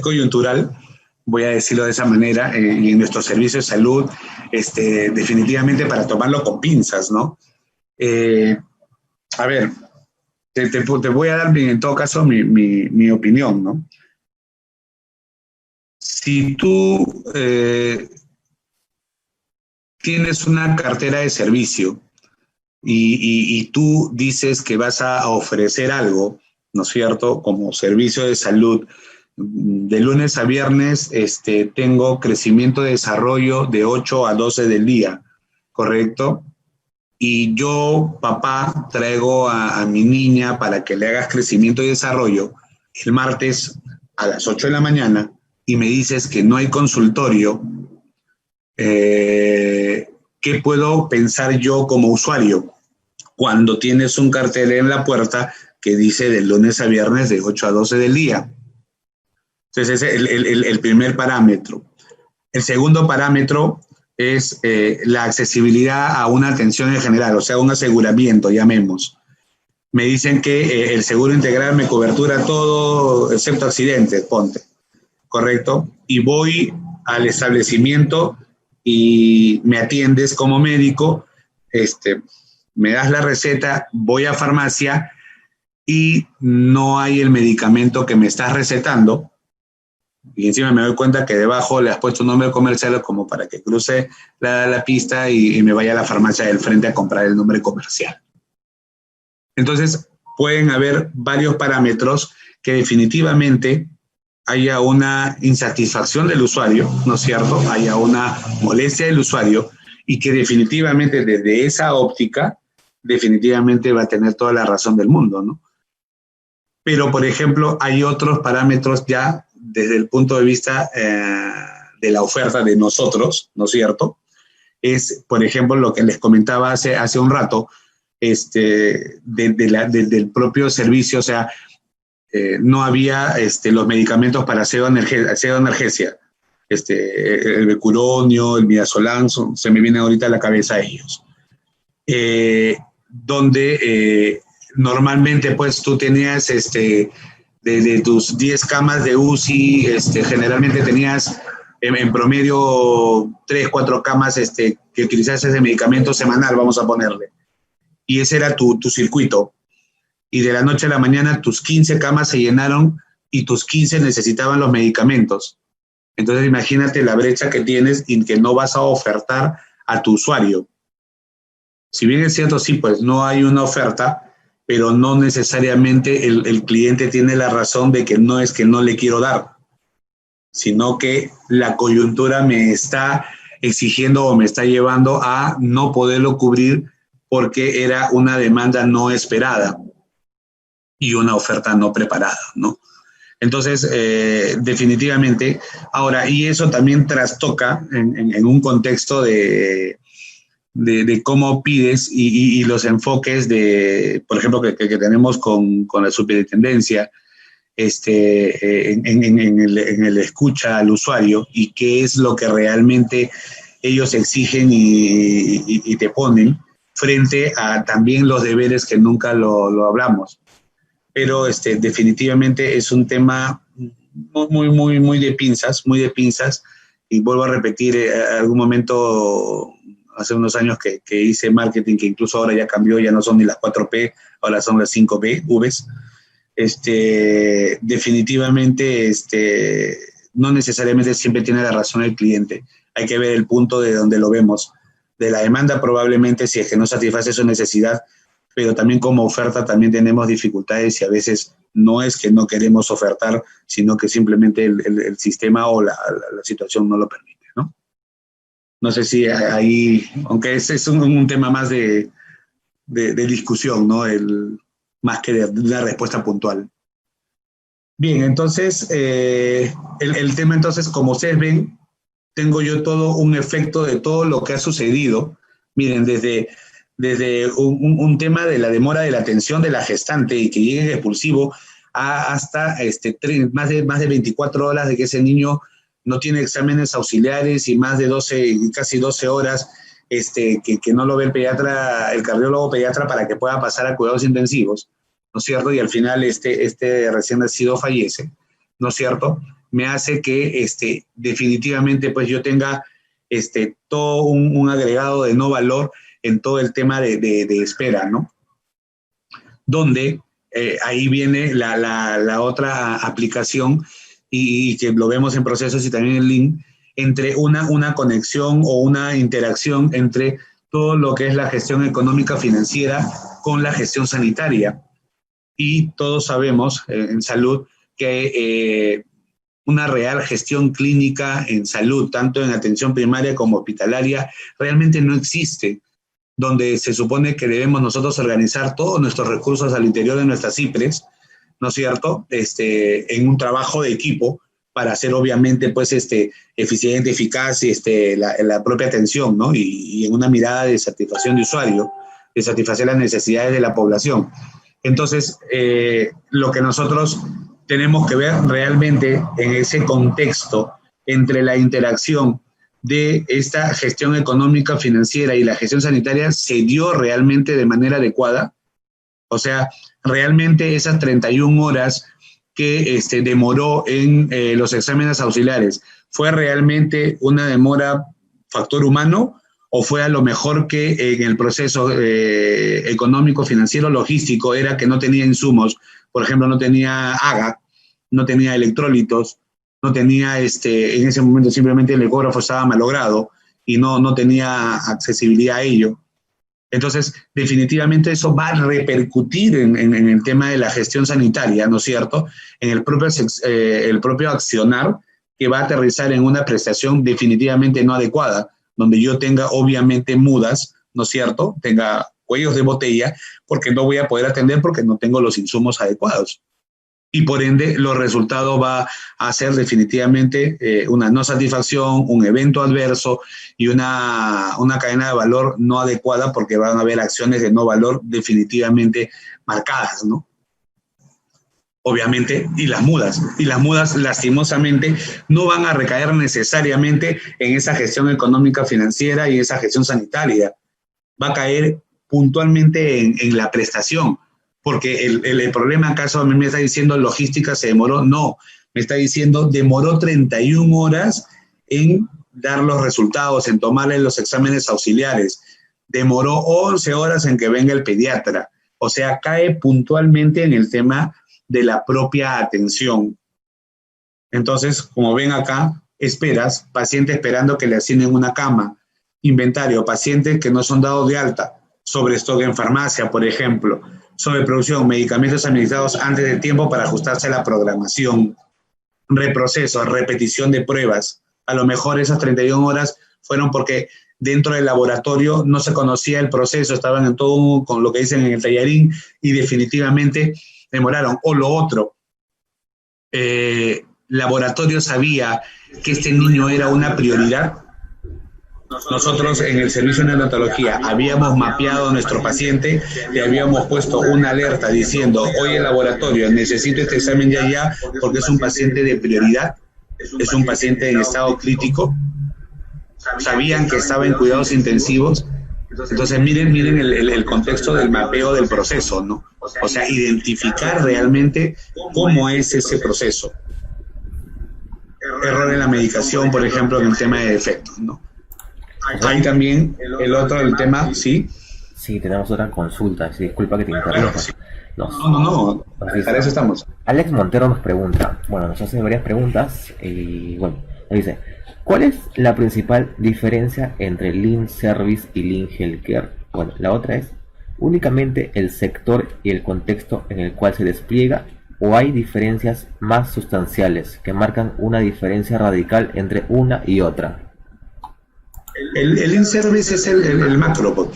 coyuntural, voy a decirlo de esa manera, y en nuestro servicio de salud, definitivamente para tomarlo con pinzas, ¿no? A ver, te voy a dar en todo caso mi opinión, ¿no? Si tú tienes una cartera de servicio y tú dices que vas a ofrecer algo, ¿no es cierto?, como servicio de salud, de lunes a viernes tengo crecimiento de desarrollo de 8 a 12 del día, ¿correcto? Y yo, papá, traigo a mi niña para que le hagas crecimiento y desarrollo. El martes a las 8 de la mañana y me dices que no hay consultorio, ¿qué puedo pensar yo como usuario cuando tienes un cartel en la puerta que dice de lunes a viernes de 8 a 12 del día? Entonces, ese es el primer parámetro. El segundo parámetro es la accesibilidad a una atención en general, o sea, un aseguramiento, llamemos. Me dicen que el seguro integral me cobertura todo, excepto accidentes, ponte, ¿correcto? Y voy al establecimiento y me atiendes como médico, me das la receta, voy a farmacia y no hay el medicamento que me estás recetando, y encima me doy cuenta que debajo le has puesto un nombre comercial como para que cruce la pista y me vaya a la farmacia del frente a comprar el nombre comercial. Entonces, pueden haber varios parámetros que definitivamente haya una insatisfacción del usuario, ¿no es cierto? Haya una molestia del usuario y que definitivamente desde esa óptica, definitivamente va a tener toda la razón del mundo, ¿no? Pero, por ejemplo, hay otros parámetros ya desde el punto de vista de la oferta de nosotros, ¿no es cierto? Es, por ejemplo, lo que les comentaba hace un rato, del propio servicio, o sea, no había los medicamentos para pseudoenergesia, el Becuronio, el Midazolam, se me vienen ahorita a la cabeza ellos, donde normalmente pues tú tenías de tus 10 camas de UCI, generalmente tenías en promedio 3, 4 camas que utilizabas ese medicamento semanal, vamos a ponerle. Y ese era tu circuito. Y de la noche a la mañana tus 15 camas se llenaron y tus 15 necesitaban los medicamentos. Entonces imagínate la brecha que tienes y que no vas a ofertar a tu usuario. Si bien es cierto, sí, pues no hay una oferta, pero no necesariamente el cliente tiene la razón de que no es que no le quiero dar, sino que la coyuntura me está exigiendo o me está llevando a no poderlo cubrir porque era una demanda no esperada y una oferta no preparada, ¿no? Entonces, definitivamente, ahora, y eso también trastoca en un contexto de cómo pides y los enfoques por ejemplo, que tenemos con la superintendencia, en el escucha al usuario y qué es lo que realmente ellos exigen y te ponen frente a también los deberes que nunca lo hablamos. Pero definitivamente es un tema muy de pinzas, y vuelvo a repetir, algún momento, hace unos años que hice marketing, que incluso ahora ya cambió, ya no son ni las 4P, ahora son las 5P, Vs, definitivamente no necesariamente siempre tiene la razón el cliente, hay que ver el punto de donde lo vemos, de la demanda probablemente, si es que no satisface su necesidad, pero también como oferta también tenemos dificultades y a veces no es que no queremos ofertar, sino que simplemente el sistema o la situación no lo permite, ¿no? No sé si ahí, aunque ese es un tema más de discusión, ¿no? Más que de una respuesta puntual. Bien, entonces, el tema entonces, como ustedes ven, tengo yo todo un efecto de todo lo que ha sucedido. Miren, desde un tema de la demora de la atención de la gestante y que llegue expulsivo hasta más de 24 horas de que ese niño no tiene exámenes auxiliares y más de 12, casi 12 horas que no lo ve el pediatra, el cardiólogo pediatra para que pueda pasar a cuidados intensivos, ¿no es cierto? Y al final recién nacido fallece, ¿no es cierto? Me hace que definitivamente pues yo tenga todo un agregado de no valor en todo el tema de espera, ¿no? Donde ahí viene la otra aplicación y que lo vemos en procesos y también en link, entre una conexión o una interacción entre todo lo que es la gestión económica financiera con la gestión sanitaria. Y todos sabemos en salud que una real gestión clínica en salud, tanto en atención primaria como hospitalaria, realmente no existe, donde se supone que debemos nosotros organizar todos nuestros recursos al interior de nuestras IPRES ¿no es cierto?, en un trabajo de equipo para hacer obviamente pues eficiente, eficaz la propia atención, ¿no? Y en una mirada de satisfacción de usuario, de satisfacer las necesidades de la población. Entonces, lo que nosotros tenemos que ver realmente en ese contexto entre la interacción de esta gestión económica financiera y la gestión sanitaria se dio realmente de manera adecuada. O sea, realmente esas 31 horas que demoró en los exámenes auxiliares, ¿fue realmente una demora factor humano o fue a lo mejor que en el proceso económico, financiero, logístico era que no tenía insumos? Por ejemplo, no tenía AGA, no tenía electrolitos, no tenía, en ese momento simplemente el ecógrafo estaba malogrado y no tenía accesibilidad a ello. Entonces, definitivamente eso va a repercutir en el tema de la gestión sanitaria, ¿no es cierto?, en el propio accionar que va a aterrizar en una prestación definitivamente no adecuada, donde yo tenga obviamente mudas, ¿no es cierto?, tenga cuellos de botella, porque no voy a poder atender porque no tengo los insumos adecuados. Y por ende, los resultados va a ser definitivamente una no satisfacción, un evento adverso y una cadena de valor no adecuada, porque van a haber acciones de no valor definitivamente marcadas, ¿no? Obviamente, y las mudas lastimosamente no van a recaer necesariamente en esa gestión económica financiera y esa gestión sanitaria. Va a caer puntualmente en la prestación. Porque el problema, acaso a mí me está diciendo logística se demoró, no, me está diciendo demoró 31 horas en dar los resultados, en tomarle los exámenes auxiliares, demoró 11 horas en que venga el pediatra, o sea, cae puntualmente en el tema de la propia atención. Entonces, como ven acá, esperas, paciente esperando que le asignen una cama, inventario, pacientes que no son dados de alta, sobrestock en farmacia, por ejemplo, sobreproducción, medicamentos administrados antes de tiempo para ajustarse a la programación, reproceso, repetición de pruebas. A lo mejor esas 31 horas fueron porque dentro del laboratorio no se conocía el proceso, estaban en todo con lo que dicen en el tallarín y definitivamente demoraron. O lo otro, laboratorio sabía que este niño era una prioridad. Nosotros en el servicio de neonatología habíamos mapeado a nuestro paciente y habíamos puesto una alerta diciendo, oye, laboratorio, necesito este examen ya, porque es un paciente de prioridad, es un paciente en estado crítico. Sabían que estaba en cuidados intensivos. Entonces, miren el contexto del mapeo del proceso, ¿no? O sea, identificar realmente cómo es ese proceso. Error en la medicación, por ejemplo, en el tema de defectos, ¿no? Hay también el tema, ¿sí? Sí, tenemos otra consulta, sí, disculpa que te interrumpa. Claro, sí. No, para eso estamos. Alex Montero nos pregunta, bueno, nos hace varias preguntas y bueno, nos dice, ¿cuál es la principal diferencia entre Lean Service y Lean Healthcare? Bueno, la otra es, ¿únicamente el sector y el contexto en el cual se despliega o hay diferencias más sustanciales que marcan una diferencia radical entre una y otra? El Lean Service es el macro.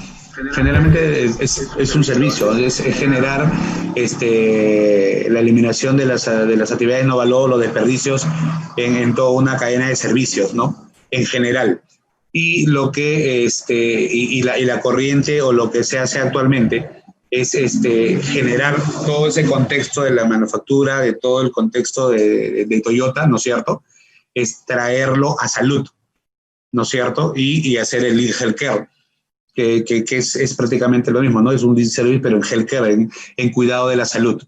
Generalmente es un servicio, es generar la eliminación de las actividades no valor, los desperdicios en toda una cadena de servicios, ¿no? En general. Y lo que y la corriente o lo que se hace actualmente es generar todo ese contexto de la manufactura, de todo el contexto de Toyota, ¿no es cierto? Es traerlo a salud, ¿no es cierto? Y hacer el Lean Healthcare, que es prácticamente lo mismo, ¿no? Es un Lean Service, pero en Healthcare, en cuidado de la salud.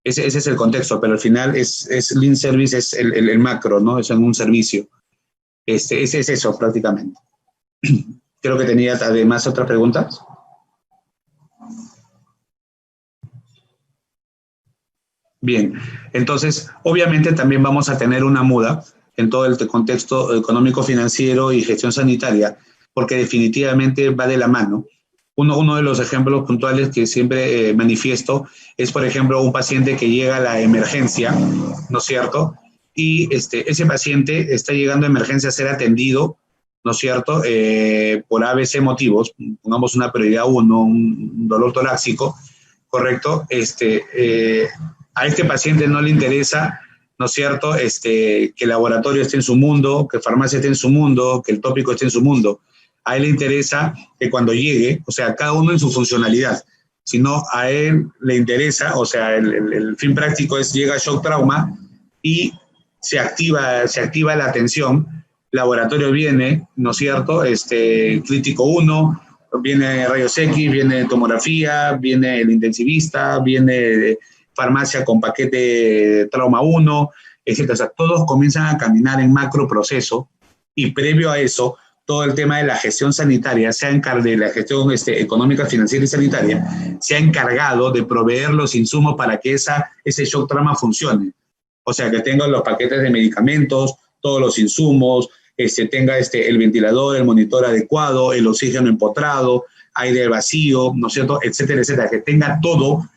Ese es el contexto, pero al final es Lean Service, es el macro, ¿no? Es en un servicio. Es eso prácticamente. Creo que tenía además otras preguntas. Bien, entonces, obviamente también vamos a tener una muda en todo el contexto económico, financiero y gestión sanitaria, porque definitivamente va de la mano. Uno de los ejemplos puntuales que siempre manifiesto es, por ejemplo, un paciente que llega a la emergencia, ¿no es cierto? Y ese paciente está llegando a emergencia a ser atendido, ¿no es cierto? Por ABC motivos, pongamos una prioridad 1, un dolor torácico, ¿correcto? A este paciente no le interesa, ¿no es cierto?, que el laboratorio esté en su mundo, que farmacia esté en su mundo, que el tópico esté en su mundo. A él le interesa que cuando llegue, o sea, cada uno en su funcionalidad, sino a él le interesa, o sea, el fin práctico es llega shock trauma y se activa la atención, laboratorio viene, ¿no es cierto?, crítico 1, viene rayos X, viene tomografía, viene el intensivista, viene farmacia con paquete trauma 1, etc. O sea, todos comienzan a caminar en macro proceso y previo a eso, todo el tema de la gestión sanitaria, de la gestión económica, financiera y sanitaria, se ha encargado de proveer los insumos para que ese shock trauma funcione. O sea, que tenga los paquetes de medicamentos, todos los insumos, tenga el ventilador, el monitor adecuado, el oxígeno empotrado, aire vacío, ¿no es cierto?, etcétera, etcétera, que tenga todo,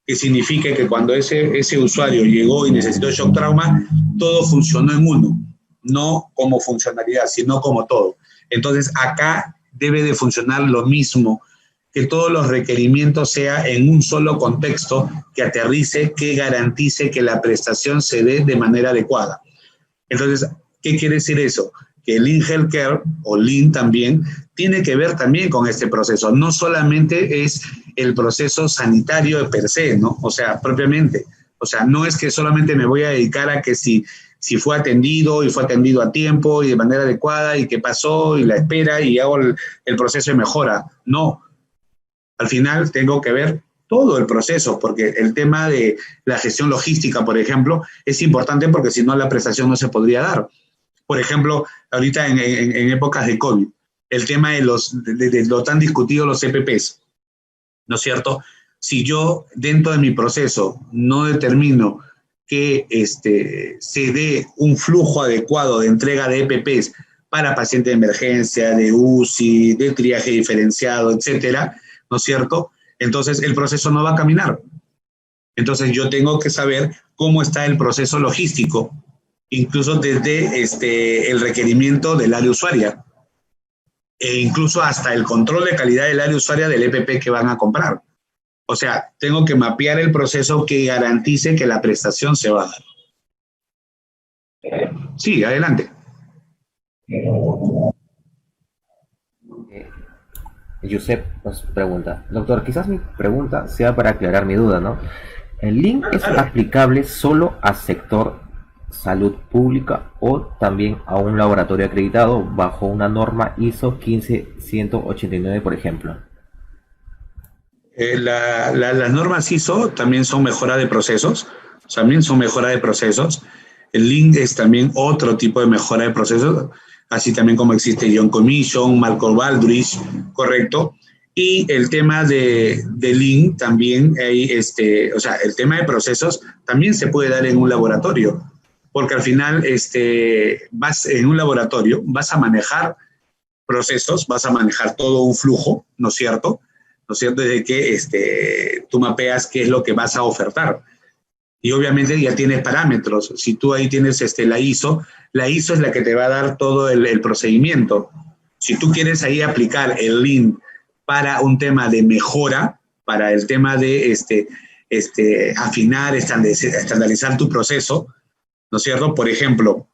que signifique que cuando ese usuario llegó y necesitó shock trauma, todo funcionó en uno, no como funcionalidad, sino como todo. Entonces, acá debe de funcionar lo mismo, que todos los requerimientos sea en un solo contexto, que aterrice, que garantice que la prestación se dé de manera adecuada. Entonces, ¿qué quiere decir eso? Que el Lean Healthcare, o Lean también, tiene que ver también con este proceso. No solamente es el proceso sanitario per se, ¿no? O sea, propiamente. O sea, no es que solamente me voy a dedicar a que si fue atendido y fue atendido a tiempo y de manera adecuada y qué pasó y la espera y hago el proceso de mejora. No. Al final tengo que ver todo el proceso, porque el tema de la gestión logística, por ejemplo, es importante porque si no la prestación no se podría dar. Por ejemplo, ahorita en épocas de COVID, el tema de lo tan discutido los EPPs, ¿no es cierto? Si yo dentro de mi proceso no determino que se dé un flujo adecuado de entrega de EPPs para pacientes de emergencia, de UCI, de triaje diferenciado, etcétera, ¿no es cierto? Entonces el proceso no va a caminar. Entonces yo tengo que saber cómo está el proceso logístico, incluso desde el requerimiento del área usuaria, e incluso hasta el control de calidad del área usuaria del EPP que van a comprar. O sea, tengo que mapear el proceso que garantice que la prestación se va a dar. Sí, adelante. Josep nos pregunta, doctor, quizás mi pregunta sea para aclarar mi duda, ¿no? ¿El Lean es aplicable solo al sector salud pública o también a un laboratorio acreditado bajo una norma ISO 15189, por ejemplo? Las normas ISO también son mejora de procesos, El Lean es también otro tipo de mejora de procesos, así también como existe John Commission, Malcolm Baldrige, correcto. Y el tema de Lean también, el tema de procesos también se puede dar en un laboratorio, porque al final vas en un laboratorio, vas a manejar procesos, vas a manejar todo un flujo, ¿no es cierto? ¿No es cierto? De que tú mapeas qué es lo que vas a ofertar. Y obviamente ya tienes parámetros. Si tú ahí tienes la ISO es la que te va a dar todo el procedimiento. Si tú quieres ahí aplicar el Lean para un tema de mejora, para el tema de afinar, estandarizar tu proceso, ¿no es cierto? Por ejemplo,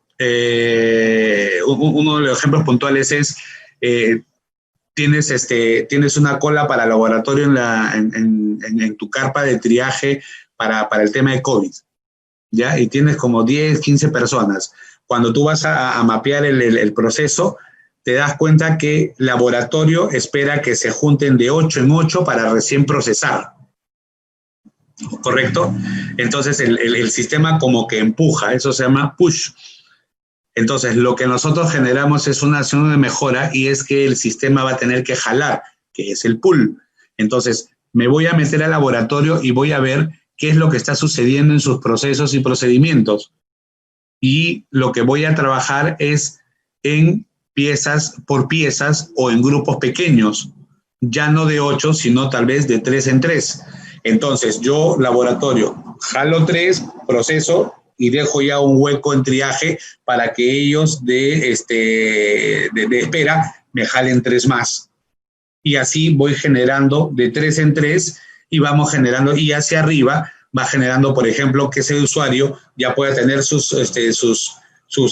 uno de los ejemplos puntuales es tienes una cola para laboratorio en tu carpa de triaje para el tema de COVID, ¿ya? Y tienes como 10, 15 personas. Cuando tú vas a mapear el proceso, te das cuenta que laboratorio espera que se junten de 8 en 8 para recién procesar, ¿correcto? Entonces el sistema como que empuja, eso se llama push. Entonces lo que nosotros generamos es una acción de mejora y es que el sistema va a tener que jalar, que es el pull. Entonces me voy a meter al laboratorio y voy a ver qué es lo que está sucediendo en sus procesos y procedimientos. Y lo que voy a trabajar es en piezas por piezas o en grupos pequeños, ya no de 8, sino tal vez de 3 en 3. Entonces, yo, laboratorio, jalo 3, proceso y dejo ya un hueco en triaje para que ellos de espera me jalen 3 más. Y así voy generando de 3 en 3 y vamos generando, y hacia arriba va generando, por ejemplo, que ese usuario ya pueda tener sus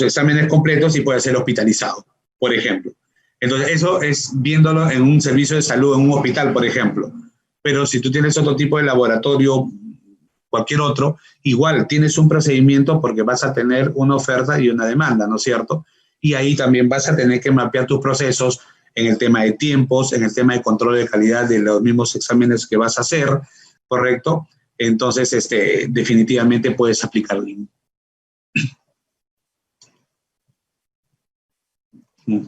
exámenes completos y pueda ser hospitalizado, por ejemplo. Entonces, eso es viéndolo en un servicio de salud, en un hospital, por ejemplo. Pero si tú tienes otro tipo de laboratorio, cualquier otro, igual tienes un procedimiento porque vas a tener una oferta y una demanda, ¿no es cierto? Y ahí también vas a tener que mapear tus procesos en el tema de tiempos, en el tema de control de calidad de los mismos exámenes que vas a hacer, ¿correcto? Entonces, definitivamente puedes aplicar Lean.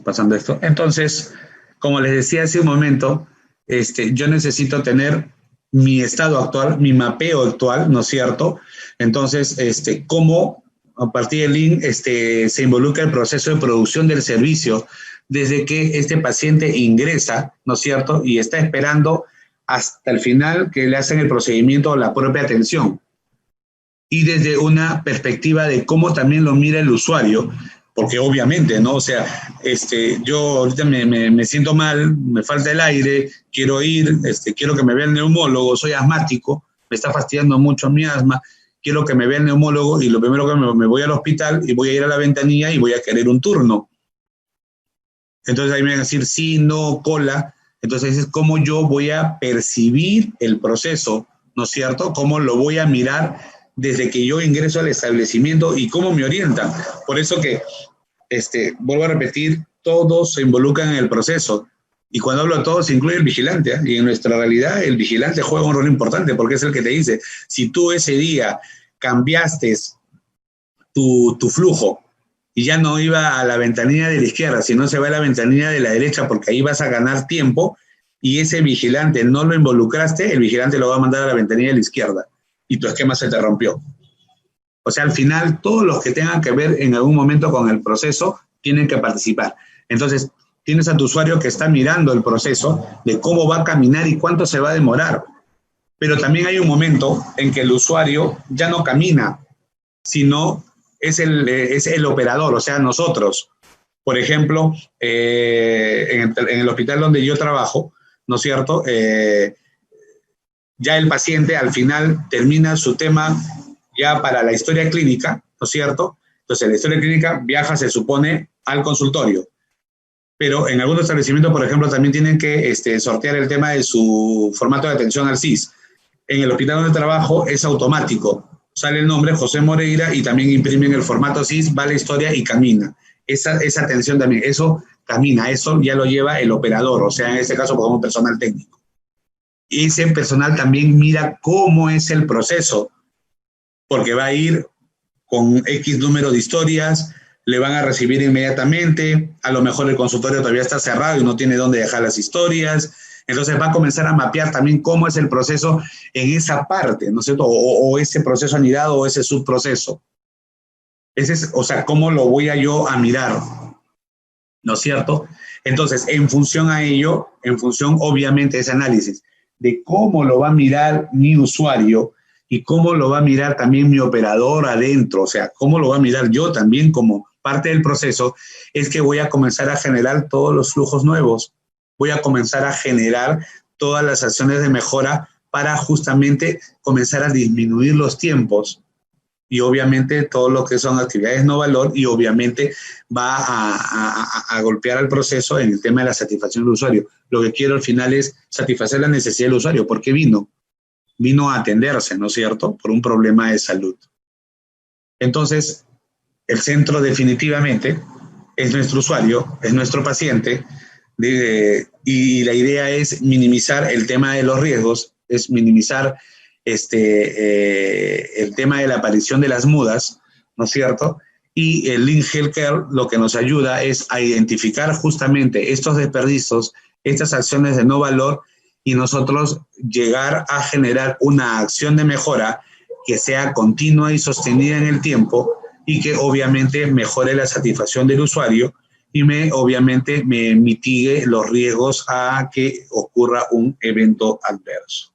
Pasando esto. Entonces, como les decía hace un momento, yo necesito tener mi estado actual, mi mapeo actual, ¿no es cierto? Entonces, cómo a partir del Lean se involucra el proceso de producción del servicio desde que este paciente ingresa, ¿no es cierto? Y está esperando hasta el final que le hacen el procedimiento o la propia atención. Y desde una perspectiva de cómo también lo mira el usuario, porque obviamente, ¿no? O sea, yo ahorita me siento mal, me falta el aire, quiero ir, quiero que me vea el neumólogo, soy asmático, me está fastidiando mucho mi asma, quiero que me vea el neumólogo y lo primero que me voy al hospital y voy a ir a la ventanilla y voy a querer un turno. Entonces ahí me van a decir sí, no, cola. Entonces es cómo yo voy a percibir el proceso, ¿no es cierto? Cómo lo voy a mirar desde que yo ingreso al establecimiento y cómo me orientan. Por eso que, vuelvo a repetir, todos se involucran en el proceso. Y cuando hablo de todos, se incluye el vigilante, ¿eh? Y en nuestra realidad, el vigilante juega un rol importante porque es el que te dice, si tú ese día cambiaste tu flujo y ya no iba a la ventanilla de la izquierda, sino se va a la ventanilla de la derecha porque ahí vas a ganar tiempo y ese vigilante no lo involucraste, el vigilante lo va a mandar a la ventanilla de la izquierda y tu esquema se te rompió. O sea, al final, todos los que tengan que ver en algún momento con el proceso tienen que participar. Entonces, tienes a tu usuario que está mirando el proceso de cómo va a caminar y cuánto se va a demorar. Pero también hay un momento en que el usuario ya no camina, sino es el operador, o sea, nosotros. Por ejemplo, en el hospital donde yo trabajo, ¿no es cierto?, ya el paciente al final termina su tema ya para la historia clínica, ¿no es cierto? Entonces, la historia clínica viaja, se supone, al consultorio. Pero en algunos establecimientos, por ejemplo, también tienen que sortear el tema de su formato de atención al CIS. En el hospital donde trabajo es automático. Sale el nombre, José Moreira, y también imprimen el formato CIS, va la historia y camina. Esa atención también, eso camina, eso ya lo lleva el operador, o sea, en este caso, como personal técnico. Y ese personal también mira cómo es el proceso, porque va a ir con X número de historias, le van a recibir inmediatamente, a lo mejor el consultorio todavía está cerrado y no tiene dónde dejar las historias, entonces va a comenzar a mapear también cómo es el proceso en esa parte, ¿no es cierto? O ese proceso anidado o ese subproceso. Ese es, o sea, cómo lo voy a yo a mirar, ¿no es cierto? Entonces, en función a ello, en función obviamente de ese análisis, de cómo lo va a mirar mi usuario y cómo lo va a mirar también mi operador adentro, o sea, cómo lo va a mirar yo también como parte del proceso, es que voy a comenzar a generar todos los flujos nuevos, voy a comenzar a generar todas las acciones de mejora para justamente comenzar a disminuir los tiempos y obviamente todo lo que son actividades no valor y obviamente va a golpear al proceso en el tema de la satisfacción del usuario. Lo que quiero al final es satisfacer la necesidad del usuario. ¿Por qué vino? Vino a atenderse, ¿no es cierto?, por un problema de salud. Entonces, el centro definitivamente es nuestro usuario, es nuestro paciente, y la idea es minimizar el tema de los riesgos, es minimizar el tema de la aparición de las mudas, ¿no es cierto? Y el Lean Healthcare lo que nos ayuda es a identificar justamente estos desperdicios, estas acciones de no valor, y nosotros llegar a generar una acción de mejora que sea continua y sostenida en el tiempo y que obviamente mejore la satisfacción del usuario y obviamente me mitigue los riesgos a que ocurra un evento adverso.